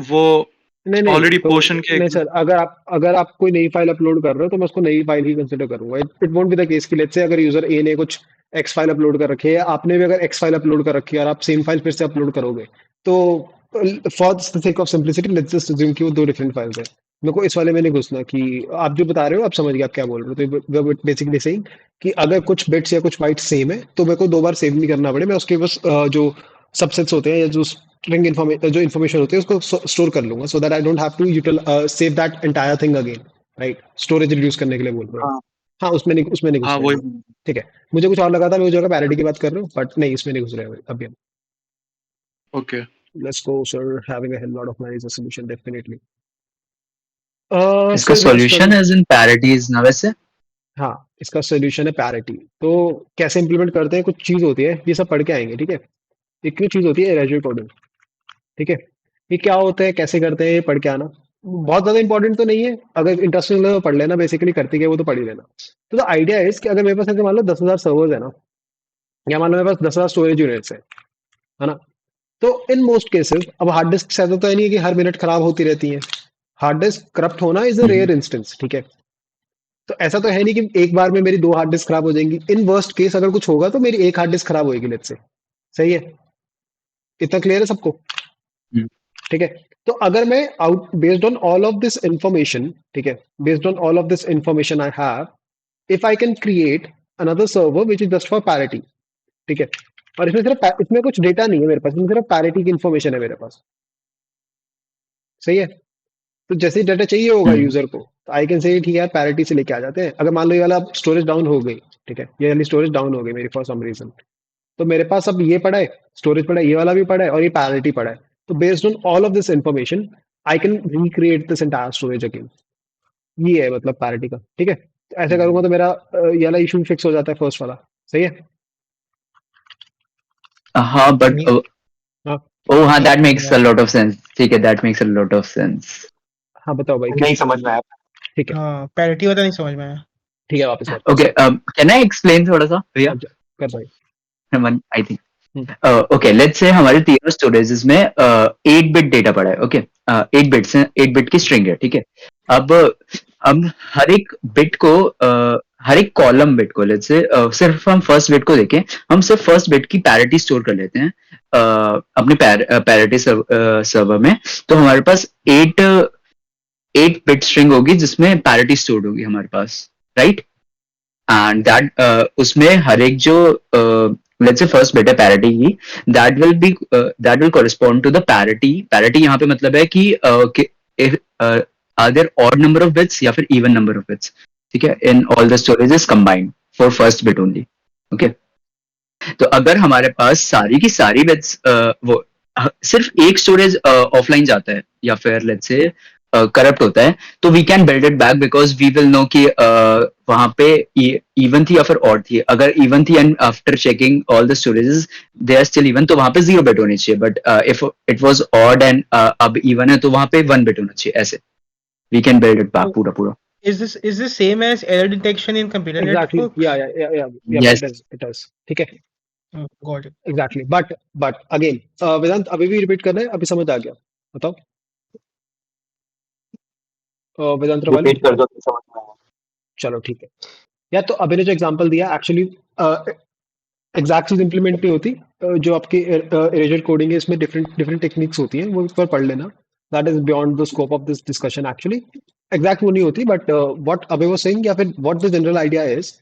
वो नहीं नहीं ऑलरेडी तो पोर्शन के नहीं सर, अगर आप कोई नई फाइल अपलोड कर रहे हो तो मैं उसको नई फाइल ही कंसिडर करूंगा। It won't be the case कि लेट्स से अगर यूजर ए ने कुछ एक्स फाइल अपलोड कर रखी है, या आपने भी अगर एक्स फाइल अपलोड कर रखी है और आप सेम फाइल फिर से अपलोड करोगे, तो for the sake of simplicity let's just assume कि वो दो डिफरेंट फाइल्स है। मेरे को इस वाले में नहीं घुसना कि आप जो बता रहे हो, आप समझ गए आप क्या बोल रहे हो। तो बेसिकली सेइंग कि अगर कुछ बिट्स या कुछ बाइट्स सेम है तो मेरे को दो बार सेव नहीं करना पड़े, मैं उसके बस जो सबसेट्स होते हैं या जो स्ट्रिंग जो इन्फॉर्मेशन होती है उसको स्टोर कर लूंगा, so that I don't have to save that entire thing again, right? Storage reduce करने के लिए बोल रहे हो। हाँ हाँ, उसमें नहीं घुस हाँ रहे वही। हैं। ठीक है। मुझे कुछ और लगा था, मैं उस जगह पैरिटी की बात कर रहा हूँ, बट नहीं इसमें नहीं घुस रहे हैं अभी हम। Okay. Let's go sir, having a hell lot of money is a solution definitely. इसका फिर नेक्स्ट सॉल्यूशन एज इन पैरिटीज ना वैसे? हाँ, इसका सोल्यूशन है पैरिटी। तो कैसे इंप्लीमेंट करते हैं, कुछ चीज होती है, ये सब पढ़ के आएंगे, ठीक है? एक चीज होती है एरेजो कोडिंग, ठीक है? ये क्या होता है, कैसे करते हैं, ये पढ़ के आना। बहुत ज्यादा इंपॉर्टेंट तो नहीं है, अगर इंटरेस्टिंग लगे तो पढ़ लेना, बेसिकली करते क्या वो तो पढ़ ही लेना। तो द आइडिया है कि अगर मेरे पास ऐसे मान लो 10,000 सर्वर्स है ना, या मान लो मेरे पास 10,000 स्टोरेज यूनिट्स है ना, तो इन मोस्ट केसेस अब हार्ड डिस्क ऐसा तो है नहीं है कि हर मिनट खराब होती रहती है। हार्ड डिस्क करप्ट होना इज अ रेयर इंस्टेंस, ठीक है। तो ऐसा तो है नहीं कि एक बार में मेरी 2 हार्ड डिस्क खराब हो जाएंगी। इन वर्स्ट केस अगर कुछ होगा तो मेरी एक हार्ड डिस्क खराब होगी, लेट्स से। सही है, इतना क्लियर है सबको? हम्म। ठीक है। तो अगर मैं out based on all of this information, ठीक है, based on all of this information I have, if I can create another server which is just for parity, ठीक है, और इसमें सिर्फ इसमें कुछ डेटा नहीं है मेरे पास, इसमें सिर्फ पैरिटी की इंफॉर्मेशन है मेरे पास। सही है। तो जैसे ही डाटा चाहिए होगा हम्म। यूजर को, तो आई कैन से ठीक है यार पैरिटी से लेके आ जाते हैं। अगर मान लो ये वाला स्टोरेज डाउन हो गई, ठीक है, ये वाली स्टोरेज डाउन हो गई मेरी फॉर सम रीजन, तो मेरे पास अब ये पड़ा है, स्टोरेज पड़ा है, ये वाला भी पड़ा है और ये पैरिटी पड़ा है। तो based on all of this information I can recreate this entire storage again. ये है मतलब पैरिटी का, ठीक है। तो ऐसे करूंगा तो मेरा ये वाला इशू फिक्स हो जाता है, फर्स्ट वाला। सही है। हाँ बट हाँ ओ हाँ, that makes a lot of sense. ठीक है, that makes a lot of sense. हाँ बताओ भाई। नहीं समझ में आया। ठीक है, हाँ पैरिटी वाला नहीं समझ में आया। ठीक है, वापस वापस ओके, कैन आई एक्सप्लेन थोड़ा सा भैया? कर भाई। I think hmm, okay, let's say हमारे तीनों स्टोरेजेस में 8 बिट डेटा पड़ा है। ओके, 8 बिट की स्ट्रिंग है, ठीक है। अब हर एक बिट को हर एक कॉलम बिट को, लेट्स से सिर्फ हम फर्स्ट बिट को देखें, हम सिर्फ फर्स्ट बिट की पैरिटी स्टोर कर लेते हैं अपने पैरिटी सर्वर में। तो हमारे पास 8 बिट स्ट्रिंग होगी जिसमें पैरिटी स्टोर्ड होगी हमारे पास, राइट? एंड दैट उसमें हर एक जो लेट्स से फर्स्ट बिट है पैरिटी की, that will correspond to the parity यहाँ पे मतलब है कि are there odd number of bits या फिर इवन नंबर ऑफ बिट्स, ठीक है, in all the storages combined for first bit only. Okay, तो अगर हमारे पास सारी की सारी बिट्स वो सिर्फ एक स्टोरेज ऑफलाइन जाता है या फिर लेट्स से करप्ट होता है, तो we can build it back because we will know कि वहां पे इवन थी या फिर ऑड थी। अगर इवन थी and after checking all the storages they are still even, तो वहां पे 0 बिट होनी चाहिए। But if it was odd and अब इवन है, तो वहां पे 1 बिट होना चाहिए। ऐसे we can build it back पूरा पूरा। Is this same as error detection in computer exactly, networks? या Yes. इट इज, ठीक है, Got it. Exactly. But again Vedant अभी भी रिपीट करना है, अभी समझ आ गया? बताओ वेदांत रवाली। रिपीट कर दो तो समझ में आया। चलो ठीक है। या तो अभी ने जो एग्जांपल दिया एक्चुअली एग्जैक्ट चीज इंप्लीमेंट नहीं होती। जो आपकी इरेजर कोडिंग है इसमें डिफरेंट डिफरेंट टेक्निक्स होती हैं, वो इस पर पढ़ लेना। That is beyond the scope of this discussion actually. Exact वो नहीं होती, बट व्हाट अबे वाज सेइंग या फिर what the general idea is,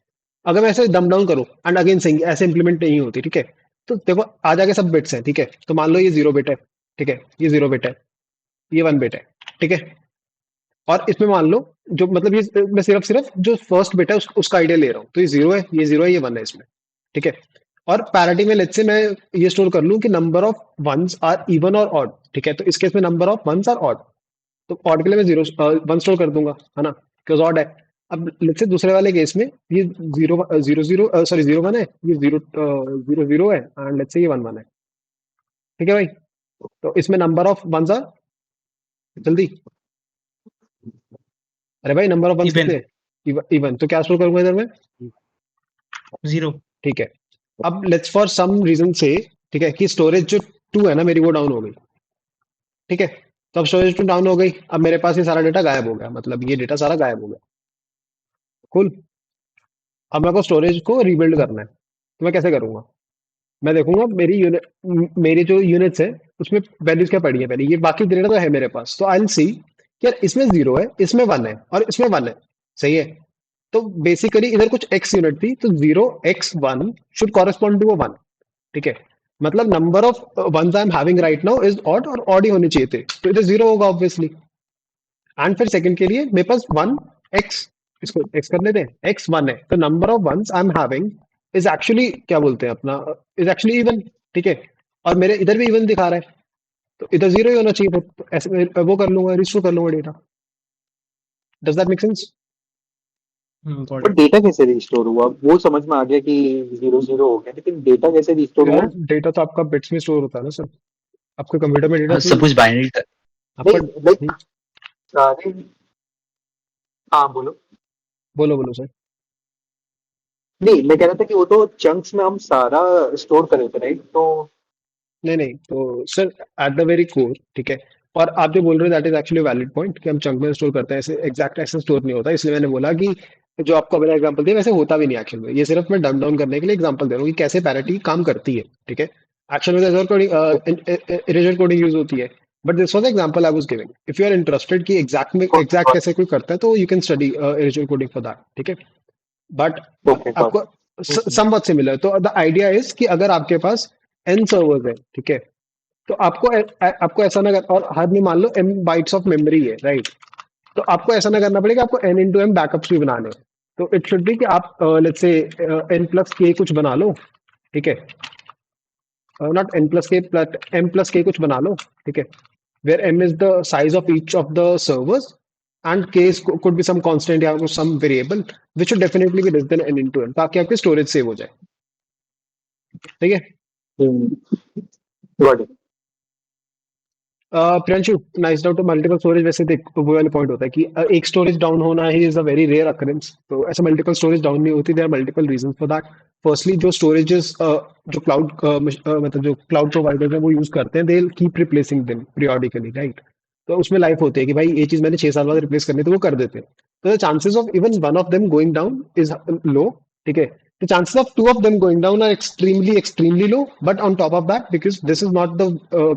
अगर मैं ऐसे डम डाउन करूं एंड अगेन सेइंग ऐसे इंप्लीमेंट नहीं होती, ठीक है। तो देखो आ जाके सब बिट्स हैं, ठीक है। तो मान लो ये 0 बिट है, ठीक है, ये 0 बिट है, ये 1 बिट है, ठीक है। और इसमें मान लो जो मतलब ये मैं सिर्फ सिर्फ जो फर्स्ट बिट है उसका आइडिया ले रहा हूँ। तो ये 0 है, ये 0 है, ये 1 है इसमें, ठीक है। और पैरिटी में लेट्स से मैं ये स्टोर कर लूं कि number of ones are even और ऑड, ठीक है। तो इस केस में number of ones are odd, तो ऑड के लिए मैं 1 स्टोर कर दूंगा, है ना, बिकॉज ऑड है। अब लेट्स से दूसरे वाले केस में ये 0 1 है, ये 0 है, एंड लेट्स से ये 1 1 है, ठीक है भाई। तो इसमें नंबर ऑफ वंस आर, जल्दी, अरे भाई नंबर ऑफ वंस Even. कितने हैं? इवन। तो क्या स्टोर करूंगा इधर में? 0. ठीक है। अब लेट्स फॉर सम रीजन से, ठीक है, कि स्टोरेज जो 2 है ना मेरी, वो डाउन हो गई, ठीक है। तो अब स्टोरेज 2 डाउन हो गई, अब मेरे पास ये सारा डेटा गायब हो गया, मतलब ये डेटा सारा गायब हो गया। कूल। अब मेरे को स्टोरेज को रीबिल्ड करना है, तो मैं कैसे करूंगा? मैं देखूंगा मेरी जो यूनिट्स है उसमें वैल्यूज क्या पड़ी है पहले, ये बाकी डेटा तो है मेरे पास। तो आई विल सी कि यार इसमें 0 है, इसमें 1 है और इसमें 1 है, सही है। तो बेसिकली इधर कुछ x यूनिट थी, तो 0x1 शुड कॉरेस्पॉन्ड टू 1, ठीक है। मतलब number of ones I am having right now is odd, और ऑड ही होने चाहिए थे, तो इधर 0 होगा ऑब्वियसली। एंड फिर सेकंड के लिए मेरे पास 1x, इसको x कर लेते हैं, x1 है, तो number of ones I am having is actually क्या बोलते हैं अपना, इज एक्चुअली इवन, ठीक है। और मेरे इधर भी इवन दिखा रहा है, तो इधर 0 ही होना चाहिए, तो ऐसे मैं वो कर लूंगा, रिस्टोर कर लूंगा data. Does that make sense? Got but it. Data कैसे रिस्टोर हुआ वो समझ में आ गया कि 0 0 हो गया, लेकिन डेटा कैसे रिस्टोर हुआ? यार डेटा तो आपका बिट्स में स्टोर होता है ना सर, आपके कंप्यूटर में डेटा सब कुछ बाइनरी आपका नहीं लाइक सारे हाँ बोलो। बोलो बोलो सर। नहीं, मैं कह रहा था कि वो तो चंक्स में हम सारा स्टोर कर रहे थे, राइट? तो नहीं नहीं, तो sir at the very core, ठीक है। और आप जो बोल रहे हो that is actually valid point कि हम चंक में स्टोर करते हैं, ऐसे एग्जैक्ट ऐसे स्टोर नहीं होता। इसलिए मैंने बोला कि जो आपको मैंने एग्जांपल दिया वैसे होता भी नहीं एक्चुअल में। ये सिर्फ मैं डम डाउन करने के लिए एग्जांपल दे रहा हूँ कि कैसे पैरिटी काम करती है, ठीक है। एक्चुअल में error coding, erasure coding use होती है। But this was example I was giving. If you are interested कि एग्जैक्ट में एग्जैक्ट कैसे कोई करता है, तो you can study erasure coding for that, ठीक है। बट ओके, गॉट आपको समवट सिमिलर, तो द आइडिया इज कि अगर आपके पास n सर्वर्स है, ठीक है, तो आपको ऐसा ना कर, और हर में मान लो m बाइट्स ऑफ मेमोरी है, राइट। तो आपको ऐसा ना करना पड़ेगा, आपको n इंटू एम बैकअप्स भी बनाने हैं। तो इट शुड बी कि आप let's say n plus k कुछ बना लो, ठीक है। Not n plus k plus m plus k कुछ बना लो, ठीक है। Where m is the size of each of the servers and k could be some constant या some variable which should definitely be less than n into m, ताकि आपकी स्टोरेज सेव हो जाए, ठीक है। Got it. Priyanshu, nice down to multiple storage, वैसे देख वो वाला पॉइंट होता है कि एक स्टोरेज डाउन होना ही is a very rare occurrence. तो ऐसे मल्टीपल स्टोरेज डाउन नहीं होती, there are multiple reasons for that. Firstly जो स्टोरेजेस जो क्लाउड मतलब जो क्लाउड प्रोवाइडर्स हैं वो यूज करते हैं, they keep replacing them periodically, right. तो उसमें लाइफ होती है कि भाई ये चीज मैंने 6 साल बाद रिप्लेस करनी है, तो वो कर देते हैं। तो the chances of even one of them going down is low, ठीक है। The chances of two of them going down are extremely low. But on top of that, because this is not the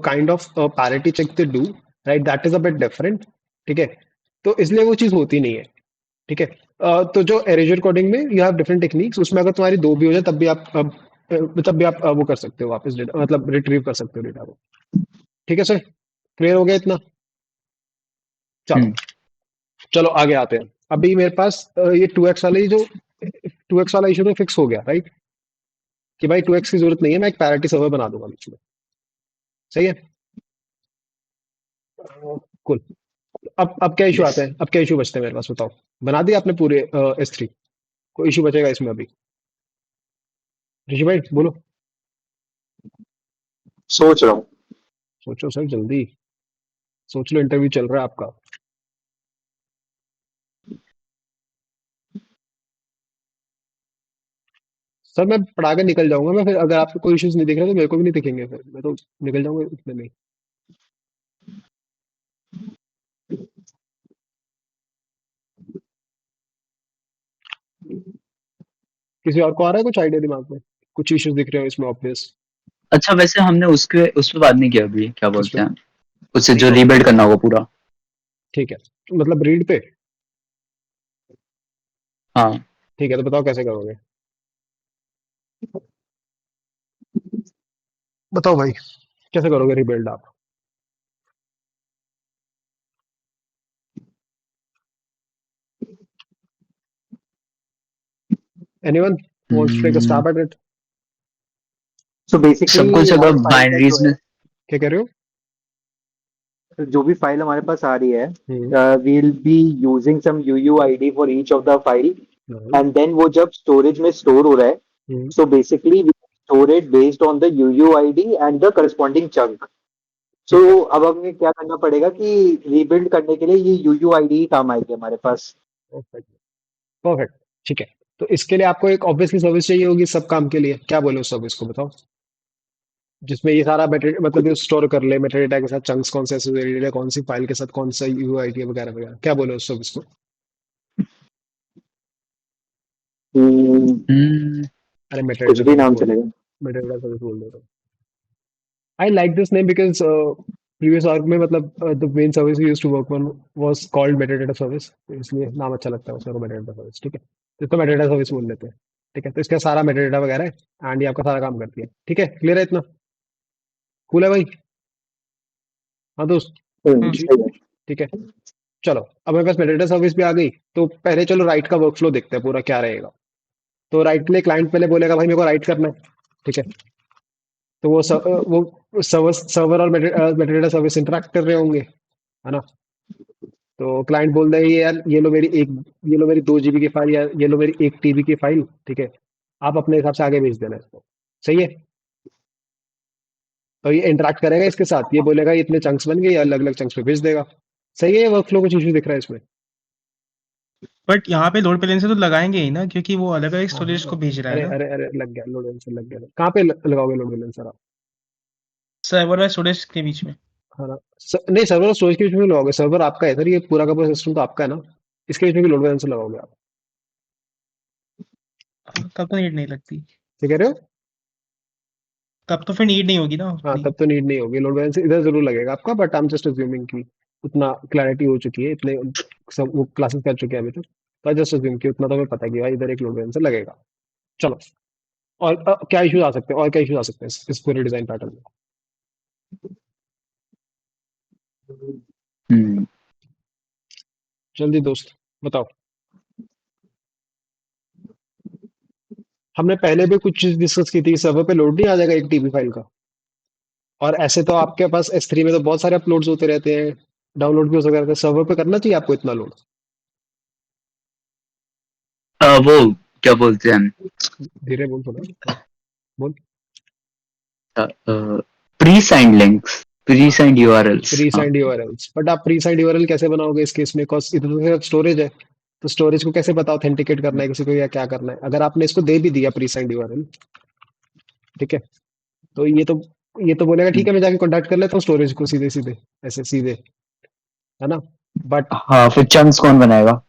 kind of parity check they do, right? That is a bit different. ठीक है, तो इसलिए वो चीज होती नहीं है, ठीक है। तो जो एरेजर कोडिंग में यू हैव डिफरेंट टेक्निक्स, उसमें अगर तुम्हारी दो भी हो जाए तब भी आप वो कर सकते हो वापस डेटा, मतलब रिट्रीव कर सकते हो डेटा को, ठीक है सर। क्लियर हो गया इतना? चलो हम्म चलो आगे आते हैं। अभी मेरे पास ये 2x वाली जो 2x वाला इशू तो फिक्स हो गया, राइट। कि भाई 2x की जरूरत नहीं है, मैं एक पैरिटी सर्वर बना दूंगा बीच में, सही है। कुल, अब क्या इशू यस आते हैं, अब क्या इशू बचते हैं मेरे पास, बताओ। बना दिया आपने पूरे S3, कोई इशू बचेगा इसमें अभी? ऋषि भाई बोलो। सोच रहा हूँ। सोचो सर जल्दी, सोच लो, इंटरव्यू चल रहा है आपका। सर मैं पढ़ा के निकल जाऊंगा, मैं फिर अगर आपको कोई इश्यूज नहीं दिख रहे तो मेरे को भी नहीं दिखेंगे, फिर मैं तो निकल जाऊंगा इतने में ही। किसी और को आ रहा है कुछ आइडिया दिमाग में, कुछ इश्यूज दिख रहे हो इसमें ऑब्वियस? अच्छा, वैसे हमने उसके उस पे बात नहीं किया अभी, क्या किस पे? बोलते हैं उससे नहीं जो होगा, रीबिल्ड करना होगा पूरा। ठीक है, मतलब रीड पे। हाँ, ठीक है, तो बताओ कैसे करोगे, बताओ भाई, कैसे करोगे रिबिल्ड आप? Anyone wants to take a hmm, stab at it? So सब बेसिकली कुछ हमारी अगर फाइल का बाइनरीज जो में। क्या कह रहे हो? जो भी फाइल हमारे पास आ रही है, hmm. We'll be using some UUID for each of the file, hmm. And then वो जब स्टोरेज में स्टोर हो रहा है, हम्म। so basically we store it based on the UUID and the corresponding chunk. So ठीक है, अब हमें क्या करना पड़ेगा कि रीबिल्ड करने के लिए ये UUID ही काम आएगी हमारे पास। परफेक्ट, परफेक्ट, ठीक है। तो इसके लिए आपको एक ऑब्वियसली सर्विस चाहिए होगी सब काम के लिए, क्या बोले उस सर्विस को, बताओ। जिसमें ये सारा मतलब ये स्टोर कर ले मेटा डेटा के साथ, चंक्स कौन से एसोसिएटेड है, कौन सी फाइल के साथ कौन सा यूआईडी वगैरह वगैरह, क्या बोले उस सर्विस को? हम्म, अरे मेटा कुछ डेटा भी सर्विस नाम बोल, चलेगा। मेटा डेटा सर्विस बोल देता हूँ। I like this name because previous work में मतलब the main service we used to work on was called metadata service, इसलिए नाम अच्छा लगता है उसका, मेटा डेटा सर्विस, ठीक है। तो इसको मेटा डेटा सर्विस बोल लेते हैं, ठीक है। तो इसका सारा मेटा डेटा वगैरह है एंड ये आपका सारा काम करती है, ठीक है। क्लियर है इतना? कूल है भाई? हाँ दोस्त, Hmm. जी, सही है। ठीक है। चलो, अब मेरे पास मेटाडेटा सर्विस भी आ गई, तो पहले चलो राइट का वर्कफ्लो देखते हैं पूरा क्या रहेगा। तो राइट के लिए क्लाइंट पहले बोलेगा भाई मेरे को राइट करना है, ठीक है। तो वो सर्वर सर्वर और मेटाडेटा सर्विस इंटरेक्ट कर रहे होंगे, है ना। तो क्लाइंट बोल देगा ये यार ये लो मेरी 2 GB की फाइल, या ये लो मेरी 1 TB की फाइल, ठीक है। आप अपने हिसाब से आगे भेज देना इसको, सही है। तो ये इंटरेक्ट करेगा इसके साथ, ये बोलेगा ये इतने चंक्स बन गए, ये अलग अलग चंक्स पे भेज देगा। सही है, वर्क फ्लो कुछ इशू दिख रहा है इसमें? बट यहाँ पे लोड बैलेंसर तो लगाएंगे ही ना, क्योंकि वो अलग अलग हाँ स्टोरेज को भेज रहा है अरे ना। अरे अरे लग गया लोड बैलेंसर, लग गया। कहाँ पे लगाओगे लोड बैलेंसर आप? सर्वर और स्टोरेज के बीच में। हाँ ना, नहीं सर्वर और स्टोरेज के बीच में भी लगाओगे, सर्वर आपका है सर, ये पूरा का पूरा सिस्टम तो आपका है ना, इसके बीच में भी लोड बैलेंसर लगाओगे आप? तब तो नीड नहीं लगती। ठीक कह रहे हो? तब तो फिर नीड नहीं होगी ना हाँ उतनी। तब तो नीड नहीं होगी, लोड बैलेंसर इधर जरूर लगेगा आपका, but I am just assuming कि उतना क्लैरिटी हो चुकी है, इतने सब वो क्लासेस कर चुके हैं अभी तक, तो आई जस्ट अज्यूम कि उतना तो हमें पता है कि भाई इधर एक लोड बैलेंसर लगेगा। चलो, और क्या इश्यूज आ सकते हैं, और क्या इश्यूज आ सकते हैं इस पूरे डिजाइन पैटर्न में? हम्म, जल्दी दोस्त बताओ। हमने पहले भी कुछ चीज डिस्कस की थी, सर्वर पे लोड नहीं आ जाएगा एक टीबी फाइल का? और ऐसे तो आपके पास S3 में तो बहुत सारे अपलोड्स होते रहते हैं, डाउनलोड भी हो सकते रहते हैं, सर्वर पे करना चाहिए आपको इतना लोड? वो क्या बोलते हैं, धीरे बोल थोड़ा, हाँ, बोल। Pre signed links, pre signed URLs. Pre signed URLs, but आप प्री साइंड यूआरएल कैसे बनाओगे इस केस में? कॉज इधर तो सिर्फ स्टोरेज है, तो स्टोरेज को कैसे पता ऑथेंटिकेट करना है किसी को या क्या करना है? अगर आपने इसको दे भी दिया प्री साइंड यूआरएल, ठीक है, तो ये तो बोलेगा ठीक है मैं जाके कॉन्टैक्ट कर लेता हूँ स्टोरेज को सीधे सीधे, ऐसे सीधे, है ना? बट हाँ, फिर चंक्स कौन बनाएगा?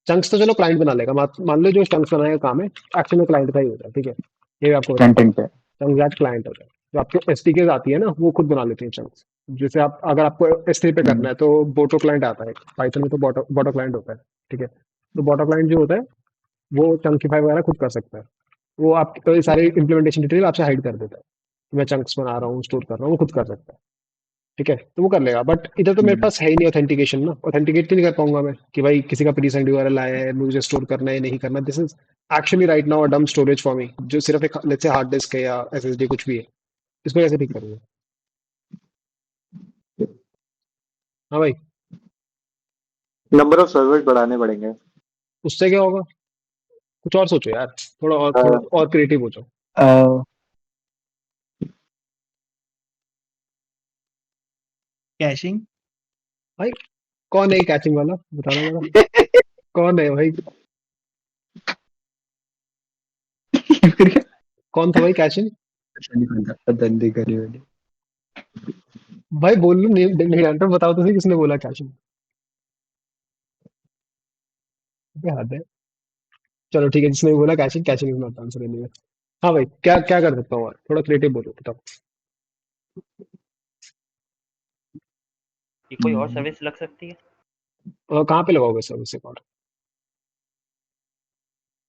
चंक्स तो चलो क्लाइंट बना लेगा, मान लो जो चंक्स बनाने का काम है एक्चुअली में क्लाइंट का ही होता है, ठीक है, ये मैं आपको फ्रंट बताता हूँ। एंड पे। चंक्स क्लाइंट होता है, जो आपके एसडीकेस आती है ना वो खुद बना लेते हैं चंक्स। जैसे आप अगर आपको S3 पे करना हम्म, है तो बोटो क्लाइंट आता है, पाइथन में तो बोटो बोटो क्लाइंट होता है, ठीक है, तो बोटो क्लाइंट जो होता है वो चंकिफाई वगैरह खुद कर सकता है, वो आप तो ये सारी इम्प्लीमेंटेशन डिटेल आपसे हाइड कर देता है कि मैं चंक्स बना रहा हूँ स्टोर कर रहा हूँ, वो खुद कर सकता है, ठीक है, तो वो कर लेगा। बट इधर तो मेरे हम्म, पास है ही नहीं ऑथेंटिकेशन ना, ऑथेंटिकेट नहीं कर पाऊंगा मैं कि भाई किसी का प्री सेंड यूआरएल आया है मुझे स्टोर करना है नहीं करना। This is actually right now अ डम स्टोरेज फॉर मी, जो सिर्फ एक लेट्स से हार्ड डिस्क है या एसएसडी कुछ भी है, इसको कैसे ठीक करूंगा? हाँ भाई, नंबर ऑफ सर्वर्स बढ़ाने पड़ेंगे। उससे क्या होगा? कुछ और सोचो यार, थोड़ा और क्रिएटिव हो जाओ। अ, कैशिंग। भाई कौन है कैचिंग वाला, बताना जरा, कौन है भाई? कौन था भाई कैचिंग? पता नहीं करी मैंने। भाई बोल लो, नहीं नहीं जानता, बताओ तो सही किसने बोला कैचिंग? क्या हद है। चलो ठीक है, जिसने भी बोला catching, catching is not answer anyway. हाँ भाई, क्या क्या कर सकता हूँ और थोड़ा क्रिएटिव बोलो बताओ। ये कोई और सर्विस लग सकती है? कहाँ पे लगाओगे सर्विस एक और?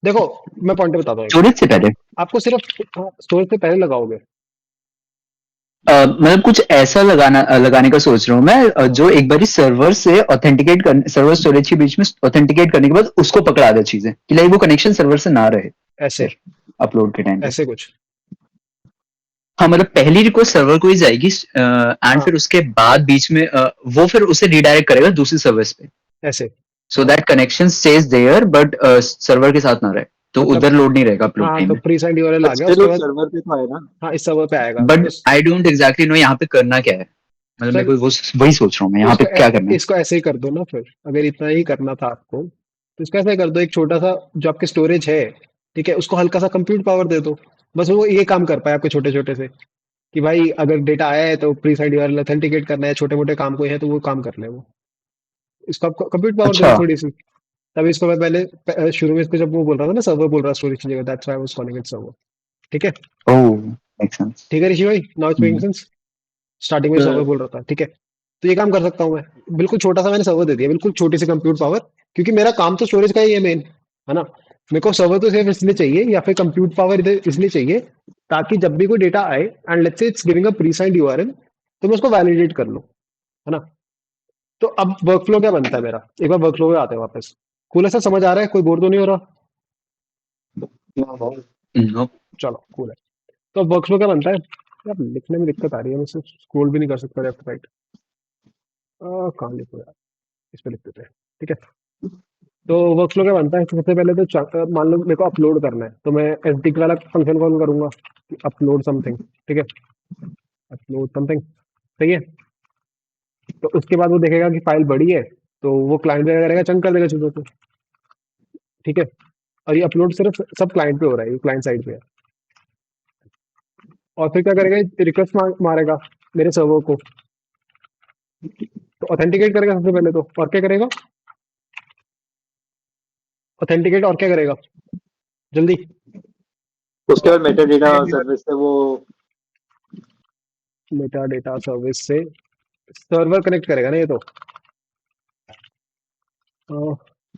देखो, मैं पॉइंट बताता हूँ एक, स्टोरेज से पहले आपको सिर्फ स्टोरेज से पहले लगाओगे। मतलब कुछ ऐसा लगाने का सोच रहा हूँ मैं, हाँ, जो एक बारी सर्वर से ऑथेंटिकेट करने, सर्वर स्टोरेज के बीच में ऑथेंटिकेट करने के बाद उसको पकड़ा दे चीजें, कि लाइक वो कनेक्शन सर्वर से ना रहे ऐसे फिर अपलोड के टाइम पे। ऐसे कुछ। हाँ, मतलब पहली रिक्वेस्ट सर्वर को ही जाएगी, एंड हाँ फिर उसके बाद बीच में वो फिर उसे रिडायरेक्ट करेगा दूसरी सर्विस पे, ऐसे, so that connection stage there, but server के साथ ना रहे, तो मतलब उधर लोड नहीं रहेगा अपलोड हाँ टाइम तो में। प्री साइंड यूआरएल आ बट गया स्टिल उसके उस बाद। सर्वर पे तो आएगा। हाँ इस सर्वर पे आएगा तो but I don't exactly know यहाँ पे करना क्या है, मतलब मेरे सर, को वो वही सोच रहा हूँ मैं, तो यहाँ पे क्या करना है। इसको ऐसे ही कर दो ना फिर, अगर इतना ही करना था आपको तो इसको ऐसे कर दो, एक छोटा सा जो आपके स्टोरेज है, ठीक है, उसको हल्का सा कंप्यूट पावर दे दो, बस वो ये काम कर पाए आपके छोटे छोटे से, कि भाई अगर डेटा आया है तो प्री साइड यूआरएल ऑथेंटिकेट करना है, छोटे मोटे काम कोई है तो वो काम कर ले वो, इसको आप कंप्यूट पावर दे दो अच्छा। थोड़ी सी। तभी इसको मैं पहले शुरू में इसको जब वो बोल रहा था ना सर्वर बोल रहा स्टोरेज की जगह, that's why I was calling it server. ठीक है, ओह, मेक सेंस। ठीक है ऋषि भाई, now it's making sense. Starting में सर्वर बोल रहा था, ठीक है, तो ये काम कर सकता हूँ मैं, बिल्कुल छोटा सा मैंने सर्वर दे दिया, बिल्कुल छोटी सी कंप्यूट पावर, क्योंकि मेरा काम तो स्टोरेज का ही है मेन, है ना? मेरे को सर्वर तो सिर्फ इसलिए चाहिए या फिर कंप्यूट पावर इधर इसलिए चाहिए ताकि जब भी कोई डेटा आए and let's say it's giving a pre signed URL, तो मैं उसको वैलिडेट कर लूं, है ना? तो अब वर्कफ्लो क्या बनता है मेरा, एक बार वर्कफ्लो पे आते हैं वापस। कूल है सर, समझ आ रहा है, कोई बोर तो नहीं हो रहा? नो। चलो कूल है। तो वर्कफ्लो क्या बनता है यार, लिखने में दिक्कत आ रही है, मैं स्क्रॉल भी नहीं कर सकता लेफ्ट राइट, कहाँ लिखो यार, इस पे लिख देते हैं, ठीक है। तो वर्कफ्लो क्या बनता है कि सबसे पहले तो मान लो मेरे को अपलोड करना है, तो मैं एसडी वाला फंक्शन कॉल करूंगा कि अपलोड समथिंग, ठीक है, अपलोड समथिंग, सही है। तो उसके बाद वो देखेगा कि फाइल बड़ी है, तो वो क्लाइंट पे करेगा, चंक कर देगा चीज़ों को, ठीक है? और ये अपलोड सिर्फ सब क्लाइंट पे हो रहा है, ये क्लाइंट साइड पे है। और फिर क्या करेगा, रिक्वेस्ट मारेगा मेरे सर्वर को, तो ऑथेंटिकेट करेगा सबसे पहले तो, और क्या करेगा? ऑथेंटिकेट और क्या करेगा? जल्दी। उसके बाद मेटा डेटा सर्विस से वो मेटा डेटा सर्विस से सर्वर कनेक्ट करेगा ना ये तो।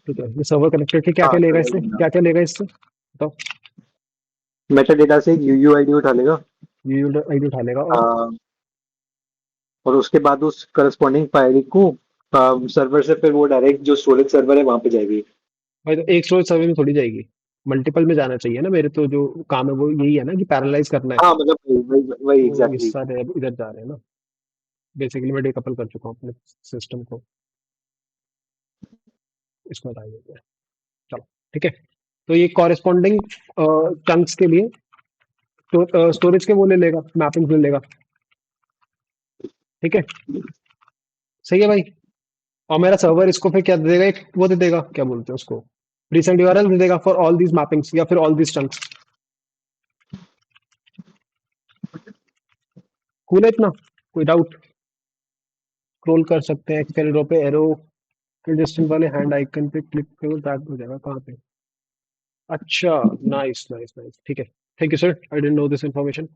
ठीक है, ये सर्वर कनेक्ट करके क्या क्या लेगा इससे, क्या क्या लेगा इससे बताओ? मेटा डेटा से यूयूआईडी उठा लेगा, यूजर आईडी उठा लेगा, और और उसके बाद उस करस्पॉन्डिंग फाइल को सर्वर से फिर वो डायरेक्ट जो स्टोरेज सर्वर है वहां पे जाएगी। भाई तो एक स्टोरेज सर्वर में थोड़ी जाएगी, मल्टीपल में जाना चाहिए ना। मेरे तो जो काम है वो यही है ना कि पैरेललाइज करना है। हाँ मतलब वही तो ये एग्जैक्टली। सारे अब इधर जा रहे हैं ना। बेसिकली मैं डिकपल कर चुका हूँ अपने सिस्टम को, इसमें हटा देते हैं। चलो ठीक है, तो ये कॉरेस्पॉन्डिंग चंक्स के लिए स्टोरेज के वो ले लेगा, मैपिंग ले लेगा, ठीक है? सही है भाई। और मेरा सर्वर इसको फिर क्या दे देगा, एक वो दे देगा, क्या बोलते हैं उसको, रिसेंट यूआरएल दे देगा फॉर ऑल दीज मैपिंग्स, या फिर ऑल दीज चंक्स। कूल है इतना? कोई डाउट? स्क्रॉल कर सकते हैं एक्सेल रो पे, एरो के डिस्टेंस वाले हैंड आइकन पे क्लिक करो, टैग हो जाएगा कहाँ पे? अच्छा, नाइस नाइस नाइस, ठीक है। Thank you sir, I didn't know this information,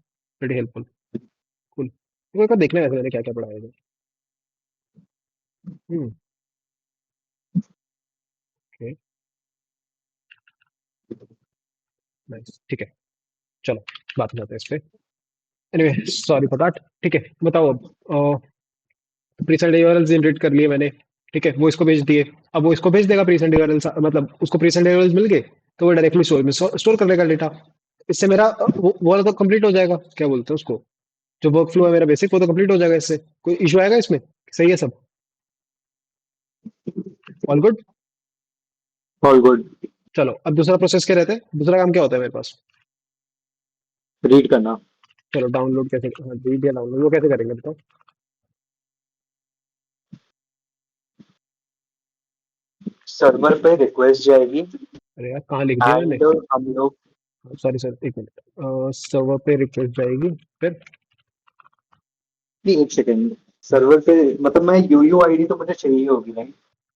very helpful. Cool, तो एक बार देखना है वैसे मैंने क्या क्या पढ़ाया है। ओके, नाइस, ठीक है। चलो बात करते हैं इस पे। Anyway, sorry for that. ठीक है, बताओ अब। प्रीसेंट यूआरएल जनरेट कर लिए मैंने, ठीक है, वो इसको भेज दिए। अब वो इसको भेज देगा प्रीसेंट यूआरएल, मतलब उसको प्रीसेंट यूआरएल मिल गए, तो वो डायरेक्टली स्टोर में स्टोर कर लेगा डेटा। इससे मेरा वो वाला तो कंप्लीट हो जाएगा, क्या बोलते हैं उसको, जो वर्क फ्लो है मेरा बेसिक, वो तो कंप्लीट हो जाएगा इससे। कोई इशू आएगा इसमें? सही है सब? All good? All good. चलो अब दूसरा प्रोसेस क्या रहता है, दूसरा काम क्या होता है मेरे पास? रीड करना। चलो डाउनलोड कैसे, रीड या डाउनलोड वो कैसे करेंगे बताओ? सर्वर पे रिक्वेस्ट जाएगी अरे यार कहाँ लिख दिया मैंने, एंड हम लोग सॉरी सर, एक मिनट। सर्वर पे रिक्वेस्ट जाएगी, फिर? नहीं, एक सेकेंड। सर्वर पे मतलब मैं यूयूआईडी तो मुझे चाहिए होगी नहीं,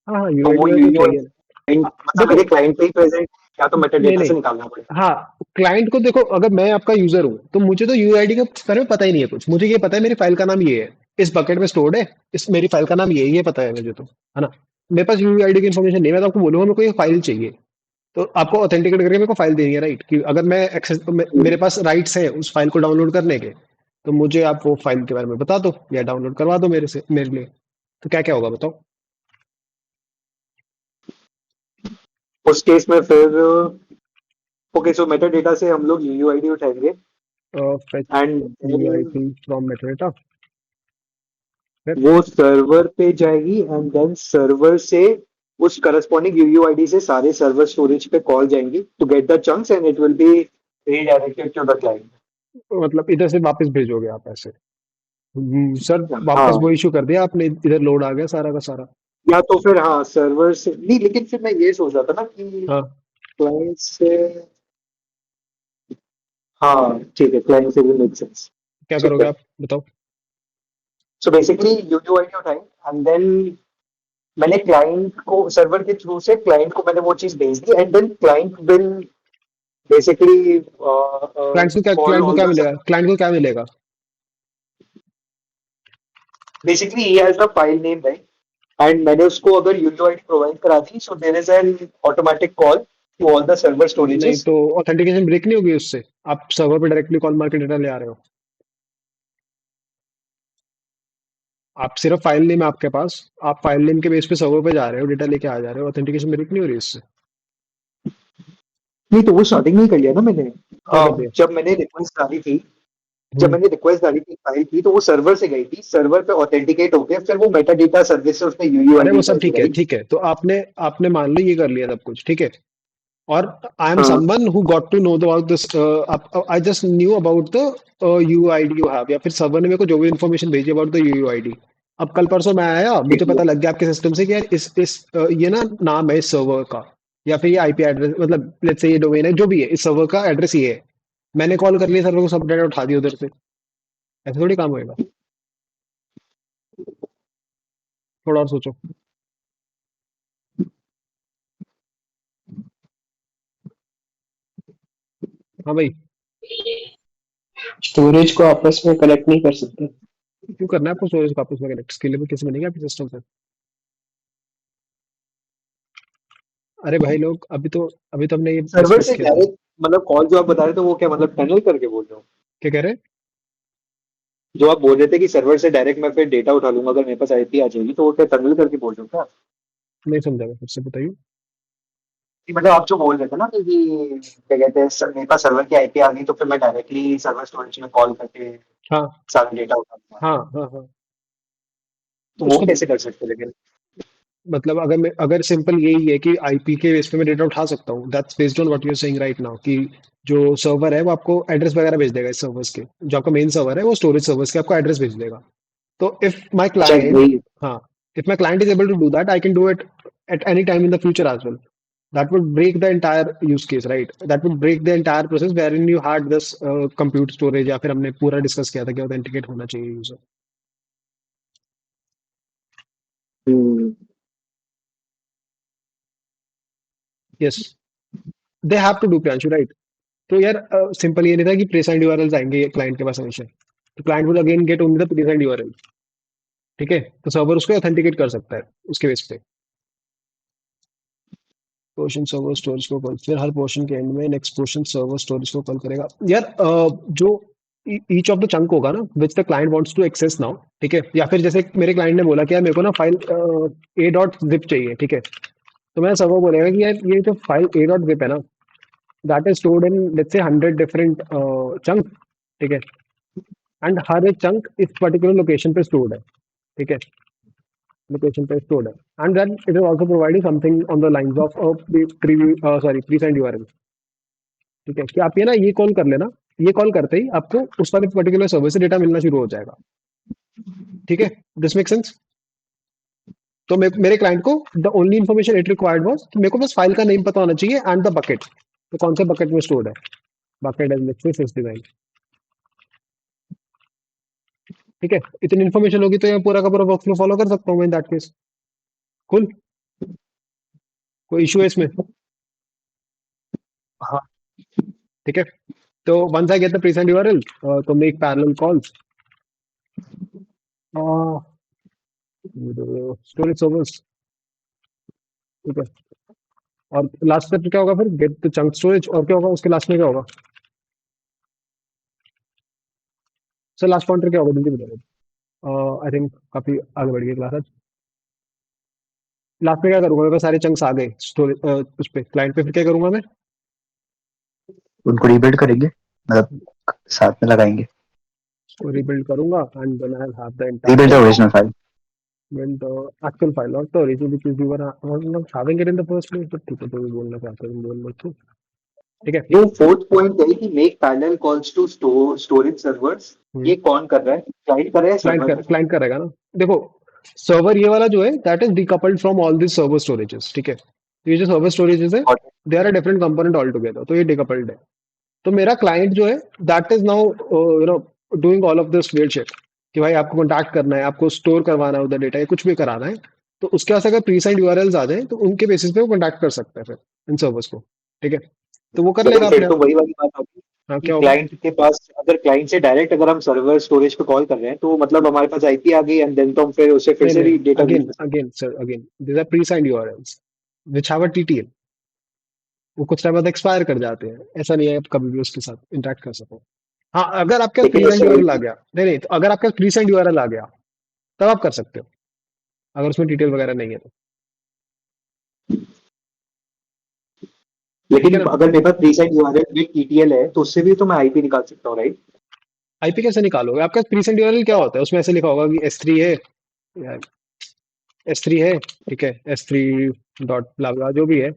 हाँ हाँ, तो वो यूआईडी तो चाहिए। यूयूआईडी मतलब देखो, मेरे क्लाइंट पे ही प्रेजेंट या तो मेटा नहीं डेटा नहीं, से निकालना पड़ेगा। हाँ, क्लाइंट को देखो, अगर मैं आपका यूजर हूँ तो मुझे तो यूआईडी के बारे में पता ही नहीं है कुछ। मुझे ये पता है मेरी फाइल का नाम ये है, इस बकेट में स्टोर्ड है, इस मेरी फाइल का नाम ये पता है मुझे तो, है ना? मेरे पास यूआईडी की इन्फॉर्मेशन नहीं है। मैं तो आपको बोलूंगा मेरे को ये फाइल चाहिए, तो आपको ऑथेंटिकेट करके मेरे को फाइल देनी है, राइट? कि अगर मैं एक्सेस, मेरे पास राइट्स है उस फाइल को डाउनलोड करने के, तो मुझे आप वो फाइल के बारे में बता दो या डाउनलोड करवा दो मेरे से, मेरे लिए। तो क्या क्या होगा बताओ? उस केस में फिर ओके, सो मेटा डेटा से हम लोग यूयूआईडी उठाएंगे fetch and UID from metadata, फिर? वो सर्वर पे जाएगी एंड देन सर्वर से उस करस्पॉन्डिंग यूयूआईडी से सारे सर्वर स्टोरेज पे कॉल जाएंगी to get the chunks and it will be redirected to the client. मतलब इधर से वापस भेजोगे आप ऐसे? सर वापस हाँ, वो इशू कर दिया आपने, इधर लोड आ गया सारा का सारा। या तो फिर हाँ सर्वर से नहीं, लेकिन फिर मैं ये सोच रहा था ना कि हाँ, क्लाइंट से, हाँ ठीक है, क्लाइंट से भी मेक सेंस। क्या ठीक करोगे है, आप बताओ? सो बेसिकली यूयूआईडी उठाई एंड देन मैंने क्लाइंट को सर्वर के थ्रू से क्लाइंट को मैंने वो चीज भेज दी and then client will basically call client को ऑल क्या द, मिलेगा, क्लाइंट को क्या मिलेगा? Basically he has the file name right and मैंने उसको अगर यूयूआईडी प्रोवाइड करा दी, so there is an automatic call to all the server नहीं स्टोरेजेस। तो ऑथेंटिकेशन ब्रेक नहीं होगी उससे? आप सर्वर पे डायरेक्टली कॉल मार के डेटा ले आ रहे हो, आप सिर्फ फाइल नेम है आपके पास, आप फाइल नेम के बेस पे सर्वर पे जा रहे हो, डेटा लेके आ जा रहे हो, ऑथेंटिकेशन ब्रेक नहीं हो रही इससे? नहीं तो वो स्टार्टिंग में ही कर लिया ना मैंने। क्या कर दिया? जब मैंने रिक्वेस्ट डाली थी, हम्म, फाइल की तो वो सर्वर से गई थी, सर्वर पे ऑथेंटिकेट होके फिर वो मेटा डेटा सर्विस से उसने अरे यूयूआईडी वो सब उठाई थी ठीक है, राइट। ठीक है, तो आपने आपने मान लो ये कर लिया सब कुछ, ठीक है। और आई एम हाँ someone who got to know about this, I just knew about the UID you have, या फिर सर्वर ने मेरे को जो भी इन्फॉर्मेशन भेजी अबाउट द यूआईडी, अब कल परसों मैं आया, मुझे पता लग गया आपके सिस्टम से कि यार ये ना नाम है इस सर्वर का, या फिर ये आईपी एड्रेस, मतलब लेट्स से ये डोमेन है, जो भी है, इस सर्वर का एड्रेस ये है। मैंने कॉल कर लिया सर्वर को, सब डाटा उठा दिया उधर से। ऐसे थोड़ी काम होएगा। थोड़ा और सोचो। हाँ भाई, स्टोरेज को आपस में कनेक्ट नहीं कर सकते। क्यों करना है आपको स्टोरेज को आपस में कनेक्ट? स्केलेबल कैसे बनेगा आपके सिस्टम से? अरे भाई लोग, अभी तो हमने ये सर्वर डिस्कस से किया था। डायरेक्ट मतलब कॉल जो आप बता रहे थे वो क्या मतलब टनल करके बोल रहे हो? क्या कह रहे हैं? जो आप बोल रहे थे कि सर्वर से डायरेक्ट मैं फिर डेटा उठा लूंगा अगर मेरे पास आईपी आ जाएगी, तो वो क्या टनल करके बोल रहे हो क्या? नहीं समझा मैं, फिर से बताइए। कि मतलब आप जो बोल रहे थे ना कि क्या कहते हैं मेरे पास सर्वर की आईपी आ गई तो फिर मैं डायरेक्टली सर्वर स्टोरेज में कॉल करके हाँ सारा डेटा उठा लूंगा, हाँ हाँ हाँ। तो वो उसको कैसे कर सकते हैं लेकिन? मतलब अगर सिंपल यही है कि आईपी के बेस पे मैं डेटा उठा सकता हूँ, that's based on what you are saying right now, कि जो सर्वर है वो आपको एड्रेस वगैरह भेज देगा, इस सर्वर्स के जो आपका मेन सर्वर है वो स्टोरेज सर्वर्स के आपको एड्रेस भेज देगा। तो इफ माई अच्छा क्लाइंट, वही। हाँ, if my client is able to do that, I can do it at any time in the future as well. That would break the entire use case, right? That would break the entire process wherein you had this compute storage, या फिर हमने पूरा डिस्कस किया था कि ऑथेंटिकेट होना चाहिए user. Hmm, yes, they have to do, Priyanshu, right? तो यार सिंपल ये नहीं था कि प्लेस एंड यूआरएल्स आएंगे क्लाइंट के पास हमेशा, तो client will again get only the place and URL. ठीक है, तो सर्वर उसको ऑथेंटिकेट कर सकता है उसके बेस पे। पोर्शन सर्वर स्टोरेज को कॉल, फिर हर पोर्शन के एंड में नेक्स्ट पोर्शन सर्वर स्टोरेज को कॉल करेगा। यार जो ईच ऑफ द चंक होगा ना which the client wants to access now, ठीक है, या फिर जैसे मेरे क्लाइंट ने बोला कि यार मेरे को ना फाइल ए डॉट जिप चाहिए, ठीक है, तो मेरा सर्वर बोलेगा कि यार ये जो फाइल ए डॉट जिप है ना, that is stored in let's say 100 different chunk, ठीक है, एंड हर एक चंक इस पर्टिकुलर लोकेशन पे स्टोर्ड है, ठीक है, लोकेशन पे स्टोर्ड है, and then it is also providing something on the lines of pre send URL. ठीक है, कि आप ये ना ये कॉल कर लेना, ये कॉल करते ही आपको उस वाले पर्टिकुलर सर्वर से डेटा मिलना शुरू हो जाएगा। ठीक है, दिस मेक सेंस? तो मेरे क्लाइंट को the only information it required was कि मेरे को बस फाइल का नेम पता होना चाहिए एंड द बकेट, तो कौन से बकेट में स्टोर्ड है, बकेट एज लेट्स से 69। ठीक है, इतनी इन्फॉर्मेशन होगी तो ये पूरा का पूरा वर्कफ्लो फॉलो कर सकता हूँ मैं इन दैट केस। कुल, कोई इशू है इसमें? हाँ। ठीक है, तो once I get the presigned URL, तो make parallel calls storage servers. ठीक है, और लास्ट स्टेप क्या होगा फिर? गेट द चंक स्टोरेज, और क्या होगा उसके लास्ट में, क्या होगा सर? लास्ट पॉइंटर क्या होगा, जल्दी बताओ। आई थिंक काफी आगे बढ़ गई क्लास आज। लास्ट में क्या करूंगा? मेरे पास सारे चंक्स आ गए स्टोरेज उस पे क्लाइंट पे, फिर क्या करूंगा मैं? उनको रीबिल्ड करेंगे, मतलब साथ में लगाएंगे, उसको रिबिल्ड करूंगा and then I have the rebuild the entire original file. when the actual file, not the origin because you were not having it in the first place, but ठीक है, तो ये बोलना चाहते हैं, बोल लो तो। ठीक है। जो फोर्थ पॉइंट है कि make parallel calls to storage servers, ये कौन कर रहा है? क्लाइंट कर रहा है, सर्वर कर रहा है? क्लाइंट करेगा ना। देखो, सर्वर ये वाला जो है that is decoupled from all this server storages. ठीक है, तो ये जो सर्वर स्टोरेजेस है और they are a different component all together, तो ये डिकपल्ड है। तो मेरा क्लाइंट जो है that is now you know doing all of this weird shit कि भाई आपको कॉन्टैक्ट करना है, आपको स्टोर करवाना है उधर डेटा, या कुछ भी कराना है, तो उसके पास अगर प्री साइंड यूआरएल्स आ जाए तो उनके बेसिस पे वो कॉन्टैक्ट कर सकता है फिर इन सर्वर्स को। ठीक है, तो वो कर लेकिन लेगा फिर अपने तो आप। वही वाली बात होगी हाँ, कि क्या होगा? क्लाइंट के पास, अगर क्लाइंट से डायरेक्ट अगर हम सर्वर स्टोरेज पे कॉल कर रहे हैं तो मतलब हमारे पास आईपी आ गई एंड देन तो हम फिर उसे फिर नहीं से नहीं, भी डेटा रीड अगेन कर सकते again sir, again this are presigned URLs which have a TTL, वो कुछ टाइम बाद एक्सपायर कर जाते हैं, ऐसा नहीं है आप कभी भी उसके साथ इंटरेक्ट कर सको। हाँ, अगर आपके हैं। पास लेकिन प्री साइंड उससे यूआरएल आ गया, नहीं नहीं, तो अगर आपके पास प्री साइंड यूआरएल आ गया तब आप कर सकते हो, अगर उसमें डिटेल वगैरह नहीं है तो। ठीक है लेकिन ना? अगर मेरे पास presigned URL with TTL है तो उससे भी तो मैं आईपी निकाल सकता हूँ, राइट? आईपी कैसे निकालोगे? आपका प्रीसेंट यूआरएल क्या होता है? उसमें ऐसे लिखा होगा कि S3 है, S3 है, ठीक है, S3 डॉट ब्ला ब्ला जो भी है,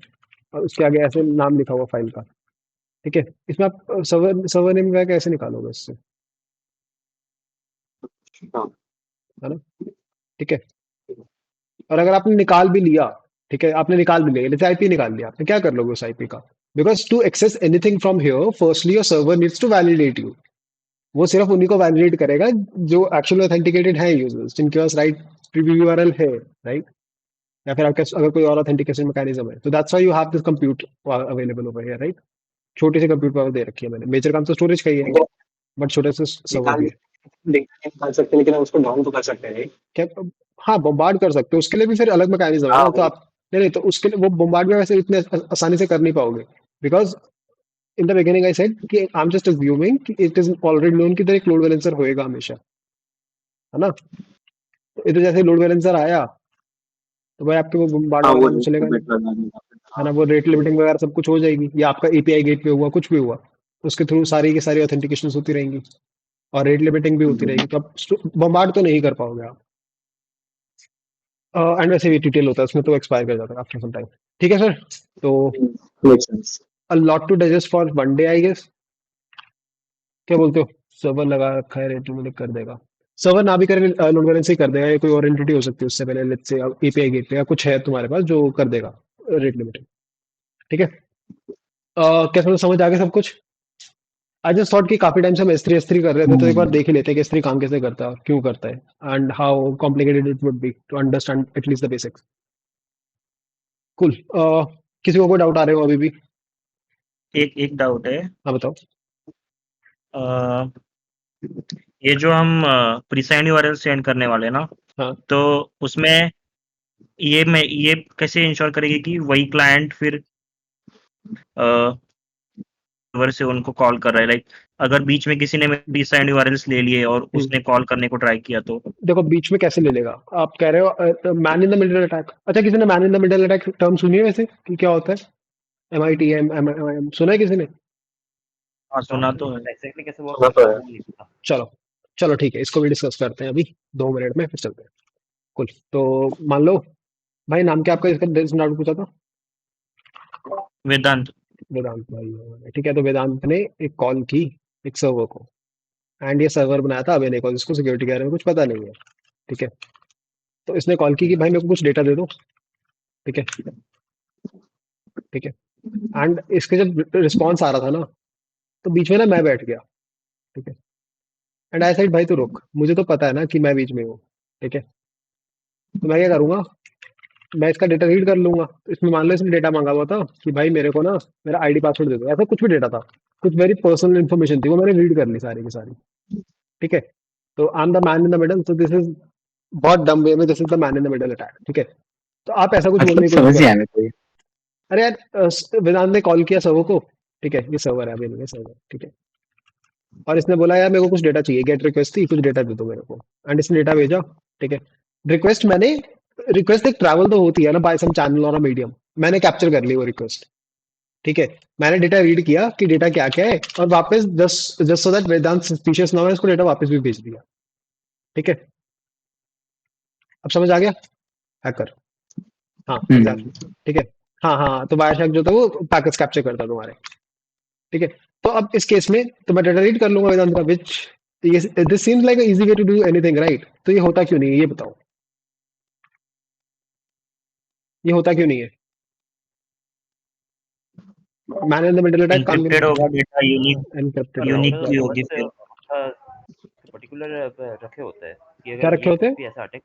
और उसके आगे ऐसे नाम लिखा हुआ फाइल का। ठीक है, इसमें आप सर्वर नेम वगैरह कैसे निकालोगे इससे? हाँ। है ना? ठीक है। और अगर आपने निकाल भी लिया, ठीक है, आपने निकाल भी लिया, जैसे आईपी निकाल लिया, आपने क्या कर लोगे उस आईपी का? Because to access anything from here firstly your server needs to validate you. वो सिर्फ उन्हीं को वैलिडेट करेगा जो एक्चुअली ऑथेंटिकेटेड है यूजर्स, जिनके पास राइट प्रीव्यू यूआरएल है, राइट? या फिर आपके अगर कोई और ऑथेंटिकेशन मैकेनिज्म है, तो that's why you have this compute available over here, right? छोटी सी कंप्यूट पावर दे रखी है मैंने। मेजर काम तो स्टोरेज का ही है, बट छोटे से सर्वर निकाल भी है। निकाल सकते हैं, लेकिन हम उसको डाउन तो कर सकते हैं, right? क्या? हाँ, बॉम्बार्ड कर सकते हो, उसके लिए भी फिर अलग मैकेनिज्म है हाँ, ना। तो आप नहीं नहीं, तो उसके लिए वो बॉम्बार्ड में वैसे इतने आसानी से कर नहीं पाओगे, because in the beginning I said कि आई एम जस्ट अज्यूमिंग कि इट इज ऑलरेडी नोन कि तेरा एक लोड बैलेंसर होएगा हमेशा, है ना? तो इधर जैसे लोड बैलेंसर आया, तो भाई आपके वो बॉम्बार्ड हाँ, वाला वो काम चलेगा नहीं, bit लगा देगा। है ना? वो रेट लिमिटिंग वगैरह सब कुछ हो जाएगी, या आपका एपीआई गेट पे हुआ, कुछ भी हुआ, उसके थ्रू सारी की सारी ऑथेंटिकेशन होती रहेंगी और रेट लिमिटिंग भी होती रहेगी, तो आप बॉम्बार्ड तो नहीं कर पाओगे आप। एंड वैसे भी डिटेल होता है उसमें, तो एक्सपायर कर जाता है आफ्टर सम टाइम। ठीक है सर, तो Makes sense. A lot to digest for one day I guess. क्या बोलते हो? सर्वर लगा रखा है, रेट लिमिट कर देगा। सर्वर ना भी करे, लोड बैलेंस ही कर देगा, या कोई और एंटिटी हो सकती है उससे पहले, लेट्स से एपीआई गेट पे या कुछ है तुम्हारे पास जो कर देगा रेट लिमिटिंग। ठीक है। कैसे, तो समझ आ गया सब कुछ? आई जस्ट थॉट कि काफी टाइम से हम S3 कर रहे थे, तो एक बार देख ही लेते हैं कि S3 काम कैसे करता है और क्यों करता है, and how complicated it would be to understand at least the basics. Cool. किसी को कोई डाउट आ रहे हो अभी भी? एक एक डाउट है। हाँ बताओ। अ, ये जो हम प्रीसाइंड यूआरएल सेंड करने वाले हैं ना, हाँ, तो उसमें ये कैसे इंश्योर करेगी कि वही क्लाइंट फिर सर्वर से उनको कॉल कर रहा है? लाइक अगर बीच में किसी ने प्रीसाइंड यूआरएल्स ले लिए और उसने कॉल करने को ट्राई किया तो? देखो बीच में कैसे ले लेगा? आप कह रहे हो man in the middle attack. अच्छा, किसी ने man in the middle attack term सुनी है वैसे कि क्या होता है? MITM सुना है किसी ने? हाँ, सुना तो है। एग्जैक्टली कैसे वर्क सुना तो करता है। है वो नहीं पता। चलो चलो ठीक है, इसको भी डिस्कस करते हैं अभी 2 मिनट में, फिर चलते हैं। कुल, तो मान लो भाई, नाम क्या आपका? इसका डाउट पूछा था। वेदांत। वेदांत भाई, ठीक है। तो वेदांत ने एक कॉल की एक सर्वर को, एंड ये सर्वर बनाया था अभी, को जिसको सिक्योरिटी के बारे में कुछ पता नहीं है। ठीक है। तो इसने कॉल की कि भाई मेरे को कुछ डेटा दे दो। ठीक है, ठीक है। एंड इसके जब रिस्पॉन्स आ रहा था ना, तो बीच में ना मैं बैठ गया। ठीक है। एंड आई सेड भाई तू रुक, मुझे तो पता है ना कि मैं बीच में हूँ। ठीक है। तो मैं क्या करूंगा, मैं इसका डेटा रीड कर लूंगा। तो इसमें मान लो इसने डेटा मांगा हुआ था कि भाई मेरे को ना मेरा आईडी पासवर्ड दे दो, ऐसा कुछ भी डेटा था, कुछ वेरी पर्सनल इन्फॉर्मेशन थी, वो मैंने रीड कर ली सारी की सारी। ठीक है। तो I am the man in the middle, तो दिस इज बहुत डम वे में, this is the man in the middle attack. ठीक है। तो आप ऐसा कुछ बोलने मतलब की कोशिश समझ नहीं करो। आया मेरे को ये। अरे यार, वेदांत ने कॉल किया सर्वर को। ठीक है, ये सर्वर है अभी, नहीं सर्वर। ठीक है। और इसने बोला यार मेरे को कुछ डेटा चाहिए, गेट रिक्वेस्ट थी, कुछ डेटा दे दो मेरे को। एंड इसने डेटा भेजा। ठीक है। रिक्वेस्ट मैंने, रिक्वेस्ट एक ट्रैवल तो होती है ना बाय सम चैनल और मीडियम, मैंने कैप्चर कर ली वो रिक्वेस्ट। ठीक है। मैंने डेटा रीड किया कि डेटा क्या क्या है, और वापस just just so that Vedant suspicious ना हो, इसको डेटा वापस भी भेज दिया। ठीक है। अब समझ आ गया? हैकर। हाँ एग्जैक्टली। ठीक है। हाँ हाँ, तो वायरशैक जो था वो पैकेट्स कैप्चर करता तुम्हारे। ठीक है। तो अब इस केस में तो मैं डेटा रीड कर लूंगा वेदांत का, which this seems like easy way to do anything, right? तो ये होता क्यों नहीं है, ये बताओ, ये होता क्यों नहीं है? Man in the middle attack काम एन्क्रिप्टेड होगा डेटा, एनक्रिप्टेड यूनिक होगा। की होगी फिर। पर्टिकुलर रखे होते हैं कि क्या अगर रखे ये होते कुछ हैं? भी ऐसा अटैक,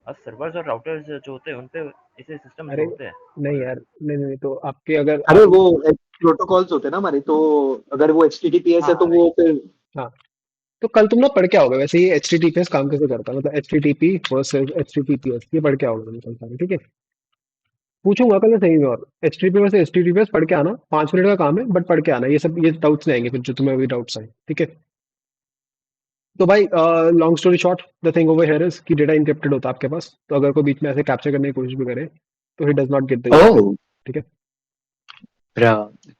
सर्वर्स और राउटर्स जो होते हैं उन पे ऐसे सिस्टम्स अरे होते हैं। नहीं यार, नहीं नहीं, तो आपके अगर अरे आप, वो प्रोटोकॉल्स होते हैं ना हमारे, तो अगर वो HTTPS है तो वो फिर हाँ, तो कल तुम ना पढ़ के आओगे वैसे ये HTTPS काम कैसे करता है, मतलब HTTP वर्सेस HTTPS, ये पढ़ के आओगे तुम कल सारे। ठीक है। पूछूंगा कल सही में, और HTTP वर्सेस HTTPS पढ़ के आना, 5 मिनट का काम है, बट पढ़ के आना, ये सब ये डाउट्स नहीं आएंगे फिर जो तुम्हें अभी डाउट्स आए। ठीक है। तो भाई long story short, the thing over here is कि डेटा इंक्रिप्टेड होता है आपके पास, तो अगर कोई बीच में ऐसे कैप्चर करने की कोशिश भी करे, तो he does not get the URL. Oh, ठीक है।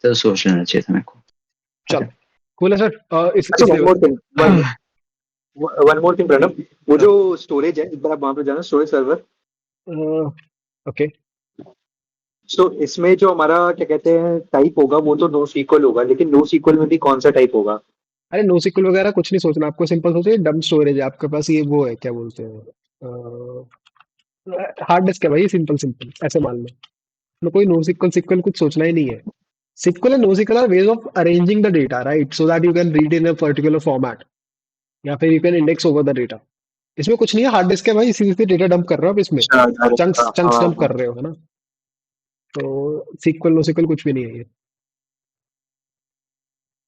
तो सोच लेना चाहिए था मेरे को। चलो, कूल है सर। इस अच्छा, level one more thing Pranav, वो जो स्टोरेज है, एक बार आप वहां पे जाना, स्टोरेज सर्वर। ओके। सो इसमें जो हमारा क्या कहते हैं टाइप होगा, वो तो नो सीक्वल होगा, लेकिन नो सीक्वल में भी कौन सा टाइप होगा? अरे नो सिक्वल वगैरह कुछ नहीं सोचना आपको, सिंपल सोचिए डम स्टोरेज है आपके पास, ये वो है क्या बोलते हैं, हार्ड डिस्क है भाई, सिंपल सिंपल ऐसे मान लो। मतलब कोई नो सिक्वल सिक्वल कुछ सोचना ही नहीं है। Sequel and no sequel are ways of arranging the data, right, so that you can read in a particular format, या फिर you can index over the data. इसमें कुछ नहीं है, हार्ड डिस्क है भाई, सीधे सीधे डेटा डंप कर रहे हो आप इसमें, अच्छा अरे चंक्स चंक्स हाँ डंप हाँ कर रहे हो, है ना। तो सिक्वल नो सिक्वल कुछ भी नहीं है ये।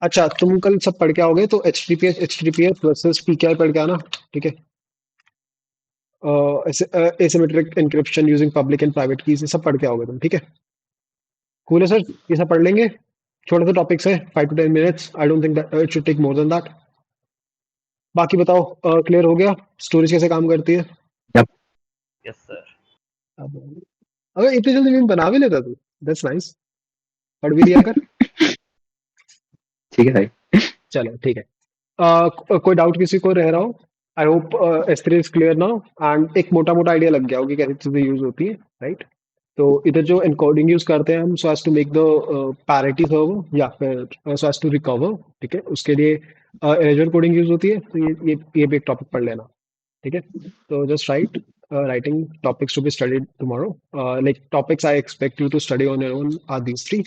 अच्छा, तुम कल सब पढ़ के आओगे तो एचटीटीपीएस वर्सेस पीकेआई पढ़ के आना, ठीक है। Asymmetric encryption using public and private keys, ये सब पढ़ के आओगे तुम, ठीक है। कूल है सर, ये सब पढ़ लेंगे। छोटे से टॉपिक्स है, 5 to 10 minutes, I don't think it should take more than that. बाकी बताओ, क्लियर हो गया स्टोरेज कैसे काम करती है? Yep. Yes sir. अब अगर इतनी जल्दी मीम बना भी लेता तू, दैट्स नाइस। पढ़ भी लिया कर। ठीक है भाई। चलो ठीक है। कोई डाउट किसी को रह रहा हो? I hope S3 is clear now, and एक मोटा मोटा आइडिया लग गया होगा कि कैसी चीजें यूज होती है, राइट। तो इधर जो एनकोडिंग यूज करते हैं हम so as to make the parity server, या फिर सो एज टू रिकवर, ठीक है, उसके लिए एरेजर कोडिंग यूज होती है। तो ये भी एक टॉपिक पढ़ लेना, ठीक है। तो just right writing topics to be studied tomorrow. Like topics I expect you to study on your own are these three.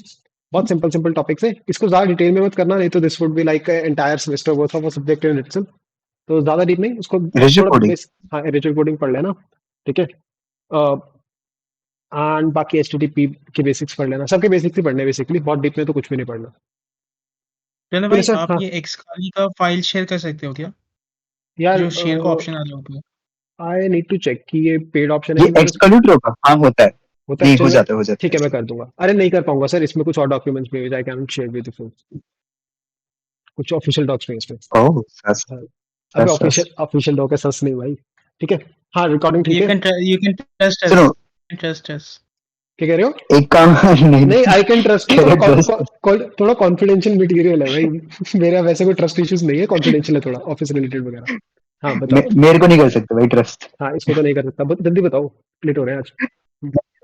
बहुत सिंपल सिंपल टॉपिक्स है, इसको ज्यादा डिटेल में मत करना, नहीं तो this would be like entire semester worth of a subject in itself. तो ज्यादा डीप नहीं, उसको Erasure थोड़ा coding. हाँ एरेजर कोडिंग पढ़ लेना, ठीक है। एंड बाकी एचटीटीपी के बेसिक्स पढ़ लेना, सबके बेसिक्स ही पढ़ने बेसिकली, बहुत डीप में तो कुछ भी नहीं पढ़ना। चलो ठीक है भाई, सर, आप हाँ ये एक्सकाली का फाइल शेयर कर सकते हो क्या? यार, जो शेयर का ऑप्शन आ रहा होगा। आई नीड टू चेक कि ये पेड ऑप्शन है ये कि मैंने एक्सक्लूड होगा? हाँ होता है। होता है नहीं, एक्चुअल में। हो जाता ठीक है। है, मैं कर दूंगा। अरे नहीं कर पाऊंगा सर, इसमें कुछ और डॉक्यूमेंट्स भी I can share with you, कुछ ऑफिशियल डॉक्स में इसमें। ओह, सस हाँ, अबे सस। ऑफिशियल ऑफिशियल डॉक है, सच नहीं भाई। ठीक है, हाँ रिकॉर्डिंग ठीक है। यू कैन ट्रस्ट अस, सुनो, ट्रस्ट अस। क्या कह रहे हो? एक काम नहीं नहीं, आई कैन ट्रस्ट यू, कह रहे थोड़ा ट्रस्ट। थोड़ा कॉन्फिडेंशियल मटेरियल है भाई। मेरा वैसे कोई ट्रस्ट इश्यूज नहीं है, कॉन्फिडेंशियल है थोड़ा, ऑफिस रिलेटेड वगैरह। हाँ बताओ। मेरे को नहीं कर सकते भाई ट्रस्ट। हाँ इसको तो नहीं कर सकता, जल्दी बताओ, लेट हो रहे हैं आज।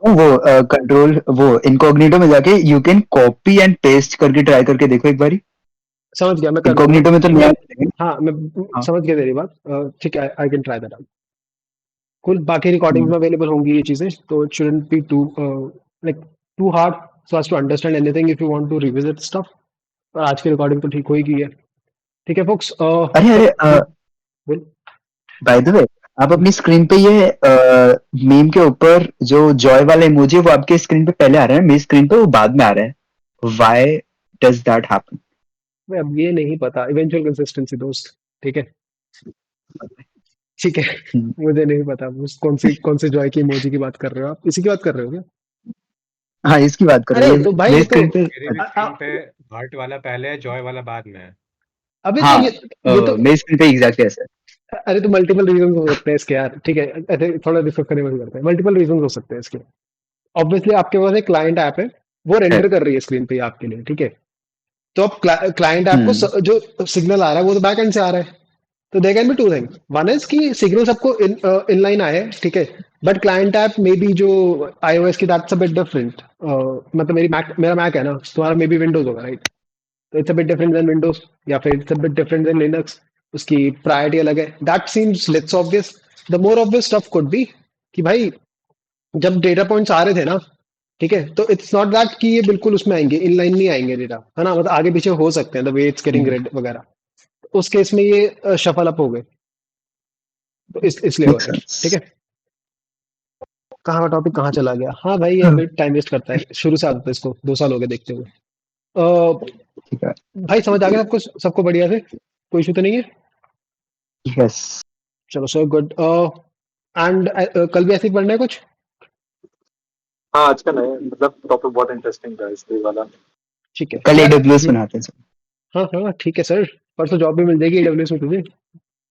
वो कंट्रोल, वो इनकॉग्निटो में जाके you can copy and paste करके ट्राई करके देखो एक बारी। समझ गया, मैं कर दूंगा। इनकॉग्निटो में तो नहीं आते। हाँ मैं हाँ। समझ गया तेरी बात। ठीक है, I can try that out. Cool बाकी रिकॉर्डिंग्स में अवेलेबल होंगी ये चीजें, तो it shouldn't be too like too hard so as to understand anything if you want to revisit stuff. पर आज की रिकॉर्डिंग तो ठीक हो ही गई है, ठीक है फोक्स। अरे बोल। बाय द वे, आप अपनी स्क्रीन पे ये मीम के ऊपर जो जॉय वाला इमोजी है वो आपके स्क्रीन पे पहले आ रहा है, मेरी स्क्रीन पे वो बाद में आ रहा है। Why does that happen? भाई अब ये नहीं पता, इवेंचुअल कंसिस्टेंसी दोस्त, ठीक है। ठीक है, मुझे नहीं पता उस कौन से जॉय की इमोजी की बात कर रहे हो आप, इसी की बात कर रहे हो क्या? हाँ, इसकी बात कर अरे रहे हैं तो भाई मेरी ये तो स्क्रीन पे। मेरी भी स्क्रीन पे हार्ट वाला पहले है, जॉय वाला बाद में है। अबे तो हाँ, ये तो मेरी स्क्रीन पे एग्जैक्टली ऐसा है। अरे तो मल्टीपल रीजन हो सकते हैं इसके यार, ठीक है। ऐसे थोड़ा डिस्कस करने में करते हैं, मल्टीपल रीजन हो सकते हैं इसके। ऑब्वियसली आपके पास एक क्लाइंट ऐप है, वो रेंडर कर रही है स्क्रीन पे आपके लिए, ठीक है। तो अब क्लाइंट ऐप को जो सिग्नल आ रहा है वो तो बैक एंड से आ रहा है। तो there can be two thing, one is कि सिग्नल सबको इनलाइन आए, ठीक है। But client app may be जो iOS की, दैट्स अ बिट डिफरेंट। मतलब मेरा मैक है ना, तुम्हारा मे बी विंडोज होगा, राइट। तो it's a bit different than Windows, या फिर it's a bit different than Linux, उसकी प्रायोरिटी अलग है। That seems let's obvious. The more obvious stuff could B कि भाई जब डेटा पॉइंट्स आ रहे थे ना, ठीक है, तो इट्स नॉट दैट कि ये बिल्कुल उसमें आएंगे, इनलाइन नहीं आएंगे डेटा, है ना, मतलब आगे पीछे हो सकते हैं the way it's getting red वगैरह। उस केस में ये शफल अप हो गए, तो इसलिए हो रहा है, ठीक है। कहाँ का टॉपिक कहाँ चला गया? हाँ भाई ये अभी टाइम वेस्ट करता है, शुरू से आदत है इसको, 2 साल हो गए देखते हुए। ठीक है। भाई समझ आ गया सबको, सबको बढ़िया से, कोई इशू तो नहीं है? यस। चलो सो गुड। एंड कल भी ऐसे ही पढ़ना है कुछ? हाँ आज का नया मतलब टॉपिक बहुत इंटरेस्टिंग था इसलिए वाला। ठीक है कल यार। AWS बनाते हैं सर। हाँ हाँ ठीक है सर, परसों जॉब भी मिल जाएगी AWS में तुझे।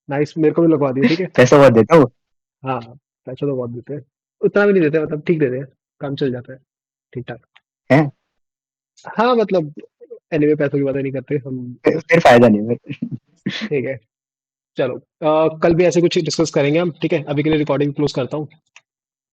नाइस, मेरे को भी लगवा दिया, ठीक है। पैसा बहुत देता वो। हाँ पैसा तो बहुत देते हैं, उतना भी नहीं देते, मतलब ठीक देते हैं, काम चल जाता है ठीक ठाक। है। हाँ मतलब एनीवे पैसों की बातें नहीं करते हम। फिर फायदा नहीं है। ठीक है, चलो कल भी ऐसे कुछ डिस्कस करेंगे हम, ठीक है। अभी के लिए रिकॉर्डिंग क्लोज करता हूँ।